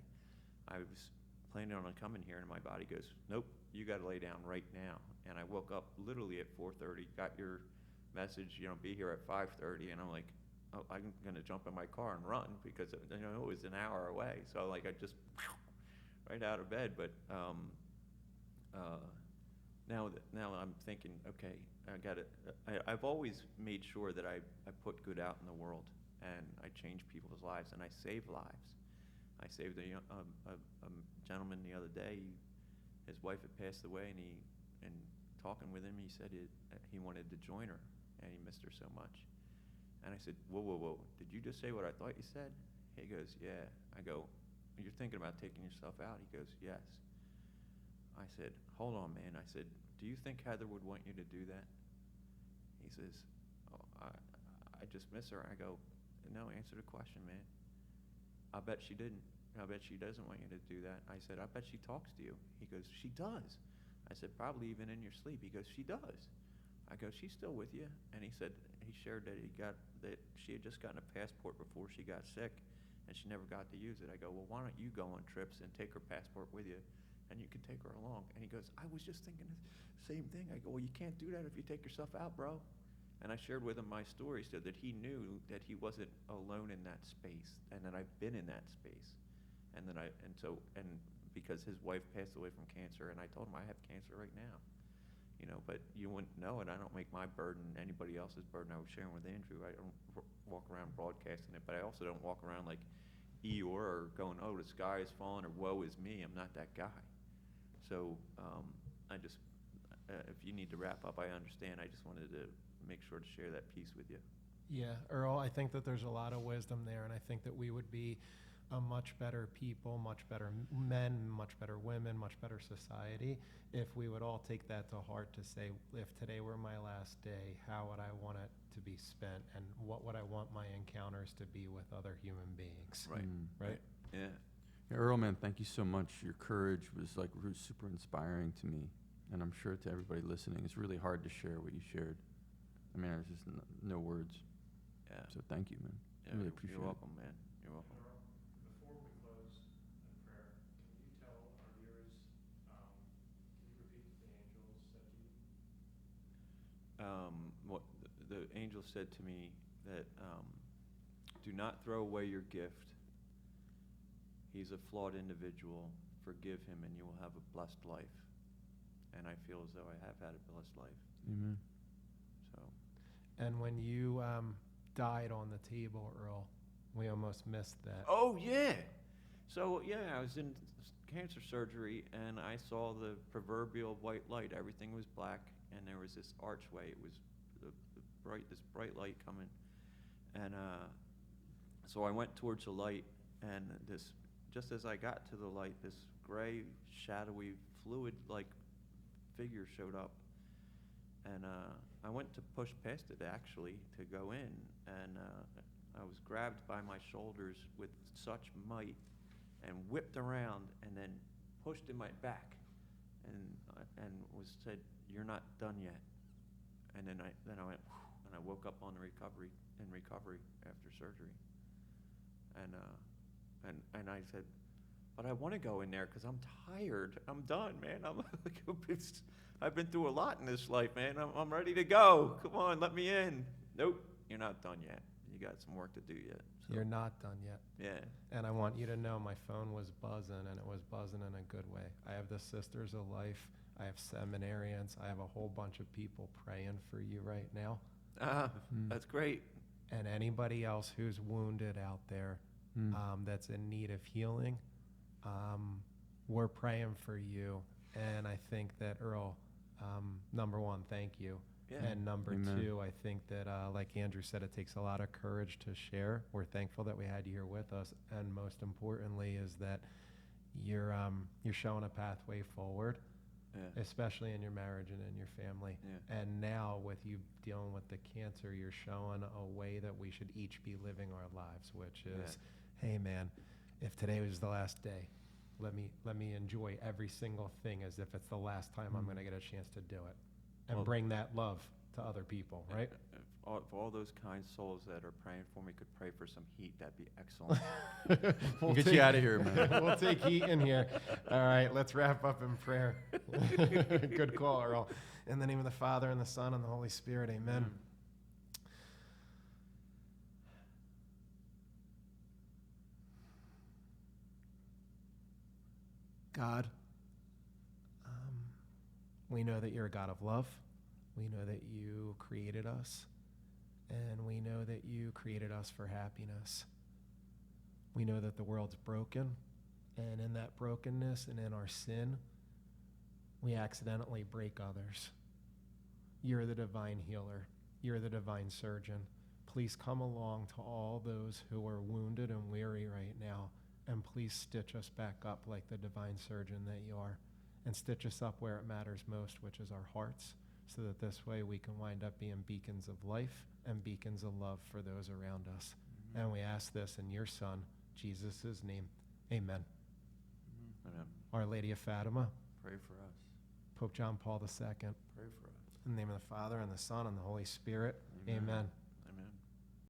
I was planning on coming here, and my body goes, nope, you got to lay down right now. And I woke up literally at 4:30, got your message, be here at 5:30, and I'm like, oh, I'm gonna jump in my car and run because it was an hour away. So like I just right out of bed. But now I'm thinking, okay, I got it. I've always made sure that I put good out in the world, and I change people's lives, and I save lives. I saved a gentleman the other day. His wife had passed away, and talking with him, he said he wanted to join her, and he missed her so much. And I said, whoa, did you just say what I thought you said? He goes, yeah. I go, you're thinking about taking yourself out? He goes, yes. I said, hold on, man. I said, do you think Heather would want you to do that? He says, oh, I just miss her. I go, no, answer the question, man. I bet she didn't. I bet she doesn't want you to do that. I said, I bet she talks to you. He goes, she does. I said, probably even in your sleep. He goes, she does. I go, she's still with you? And he said, he shared that she had just gotten a passport before she got sick, and she never got to use it. I go, well, why don't you go on trips and take her passport with you, and you can take her along? And he goes, I was just thinking the same thing. I go, well, you can't do that if you take yourself out, bro. And I shared with him my story so that he knew that he wasn't alone in that space, and that I've been in that space. And because his wife passed away from cancer, and I told him I have cancer right now. But you wouldn't know it. I don't make my burden anybody else's burden. I was sharing with Andrew. I don't walk around broadcasting it, but I also don't walk around like Eeyore or going, oh, the sky is falling, or woe is me. I'm not that guy. So if you need to wrap up, I understand. I just wanted to make sure to share that piece with you. Yeah, Earl, I think that there's a lot of wisdom there, and I think that we would be a much better people, much better men, much better women, much better society if we would all take that to heart to say, if today were my last day, how would I want it to be spent, and what would I want my encounters to be with other human beings? Right. Right? Yeah. Earl, man, thank you so much. Your courage was super inspiring to me, and I'm sure to everybody listening. It's really hard to share what you shared. I mean, there's just no words. Yeah. So thank you, man. Yeah, Really appreciate You're it. welcome, man. You're welcome. Before we close in prayer, can you tell our viewers, can you repeat what the angel said to you? What the angel said to me that do not throw away your gift. He's a flawed individual. Forgive him, and you will have a blessed life. And I feel as though I have had a blessed life. Amen. So. And when you died on the table, Earl, we almost missed that. Oh yeah. So yeah, I was in cancer surgery, and I saw the proverbial white light. Everything was black, and there was this archway. It was this bright light coming, and so I went towards the light, and just as I got to the light, this gray, shadowy, fluid-like figure showed up, and I went to push past it actually to go in, and I was grabbed by my shoulders with such might and whipped around, and then pushed in my back, and was said, "You're not done yet." And then I went, whew, and I woke up in recovery after surgery, and I said, but I want to go in there because I'm tired. I'm done, man. I've been through a lot in this life, man. I'm ready to go. Come on, let me in. Nope, you're not done yet. You got some work to do yet. So. You're not done yet. Yeah. And I want you to know my phone was buzzing, and it was buzzing in a good way. I have the Sisters of Life. I have seminarians. I have a whole bunch of people praying for you right now. That's great. And anybody else who's wounded out there that's in need of healing, we're praying for you. And I think that, Earl, number one, thank you. Yeah. And number Amen. two, I think that, like Andrew said, it takes a lot of courage to share. We're thankful that we had you here with us. And most importantly is that you're showing a pathway forward, Yeah. especially in your marriage and in your family. Yeah. And now with you dealing with the cancer, you're showing a way that we should each be living our lives, which is, hey man, if today was the last day, let me enjoy every single thing as if it's the last time I'm going to get a chance to do it, and Well, bring that love to other people, right? for all those kind souls that are praying for me, could pray for some heat. That'd be excellent. We'll get you out of here, man. We'll take heat in here. All right, let's wrap up in prayer. Good call, Earl. In the name of the Father, and the Son, and the Holy Spirit, amen. God, we know that you're a God of love. We know that you created us, and we know that you created us for happiness. We know that the world's broken, and in that brokenness and in our sin, we accidentally break others. You're the divine healer. You're the divine surgeon. Please come along to all those who are wounded and weary right now, and please stitch us back up like the divine surgeon that you are, and stitch us up where it matters most, which is our hearts, so that this way we can wind up being beacons of life and beacons of love for those around us. And we ask this in your Son, Jesus' name. Amen. Amen. Our Lady of Fatima, Pray for us. Pope John Paul II, Pray for us. in the name of the Father, and the Son, and the Holy Spirit. Amen. Amen.